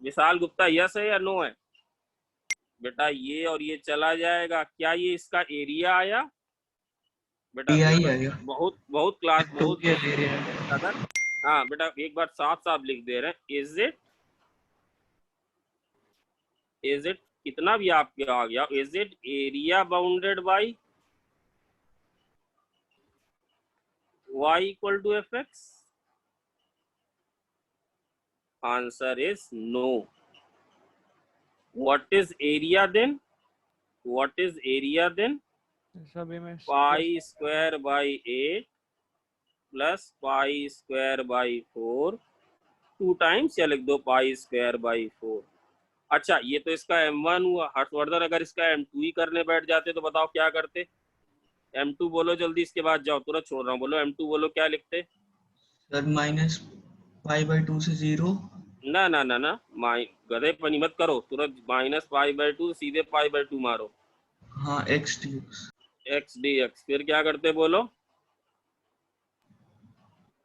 विशाल गुप्ता यस है या नो है? बेटा ये और ये चला जाएगा। क्या ये इसका एरिया आया? बेटा बहुत बहुत क्लास बहुत अगर हाँ बेटा एक बार साफ साफ लिख दे रहे हैं, इज इट इज इट कितना भी आपके आ गया, is it area bounded by y equal to fx? Answer is no. What is area then? What is area then? सभी में Pi square by 8 plus pi square by 4 2 times, या लिख दो pi square by 4। अच्छा, ये तो इसका m1 हुआ। हर्षवर्धन अगर इसका m2 ही करने बैठ जाते तो बताओ क्या करते? m2 बोलो जल्दी, इसके बाद जाओ, तुरंत छोड़ रहा हूँ, बोलो m2 बोलो, क्या लिखते? सर माइनस पाई बाई 2 से 0। ना ना ना ना, गधे पनी मत करो, तुरंत -π/2 सीधे π/2 मारो। हाँ x dx। x dx, फिर क्या करते बोलो?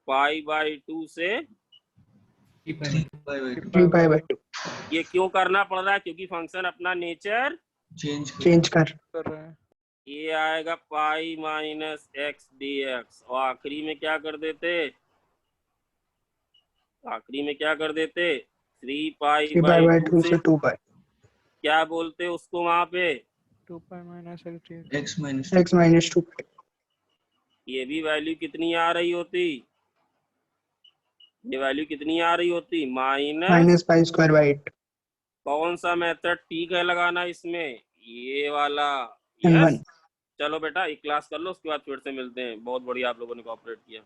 π/2 से 3π/2 ये क्यों करना पड़ रहा है? क्योंकि फंक्शन अपना नेचर चेंज कर कर रहे हैं। ये आएगा pi minus x d x, और आखिरी में क्या कर देते? आखिरी में क्या कर देते? 3π/2 से 2π क्या बोलते उसको वहां पे? 2π minus x minus x minus 2π। ये भी वैल्यू कितनी आ रही होती? ये वैल्यू कितनी आ रही होती? माइनस -π²/8 कौन सा मेथड ठीक है लगाना इसमें? ये वाला। n1। यस, चलो बेटा एक क्लास कर लो, उसके बाद फिर से मिलते हैं। बहुत बढ़िया आप लोगों ने कोऑपरेट किया।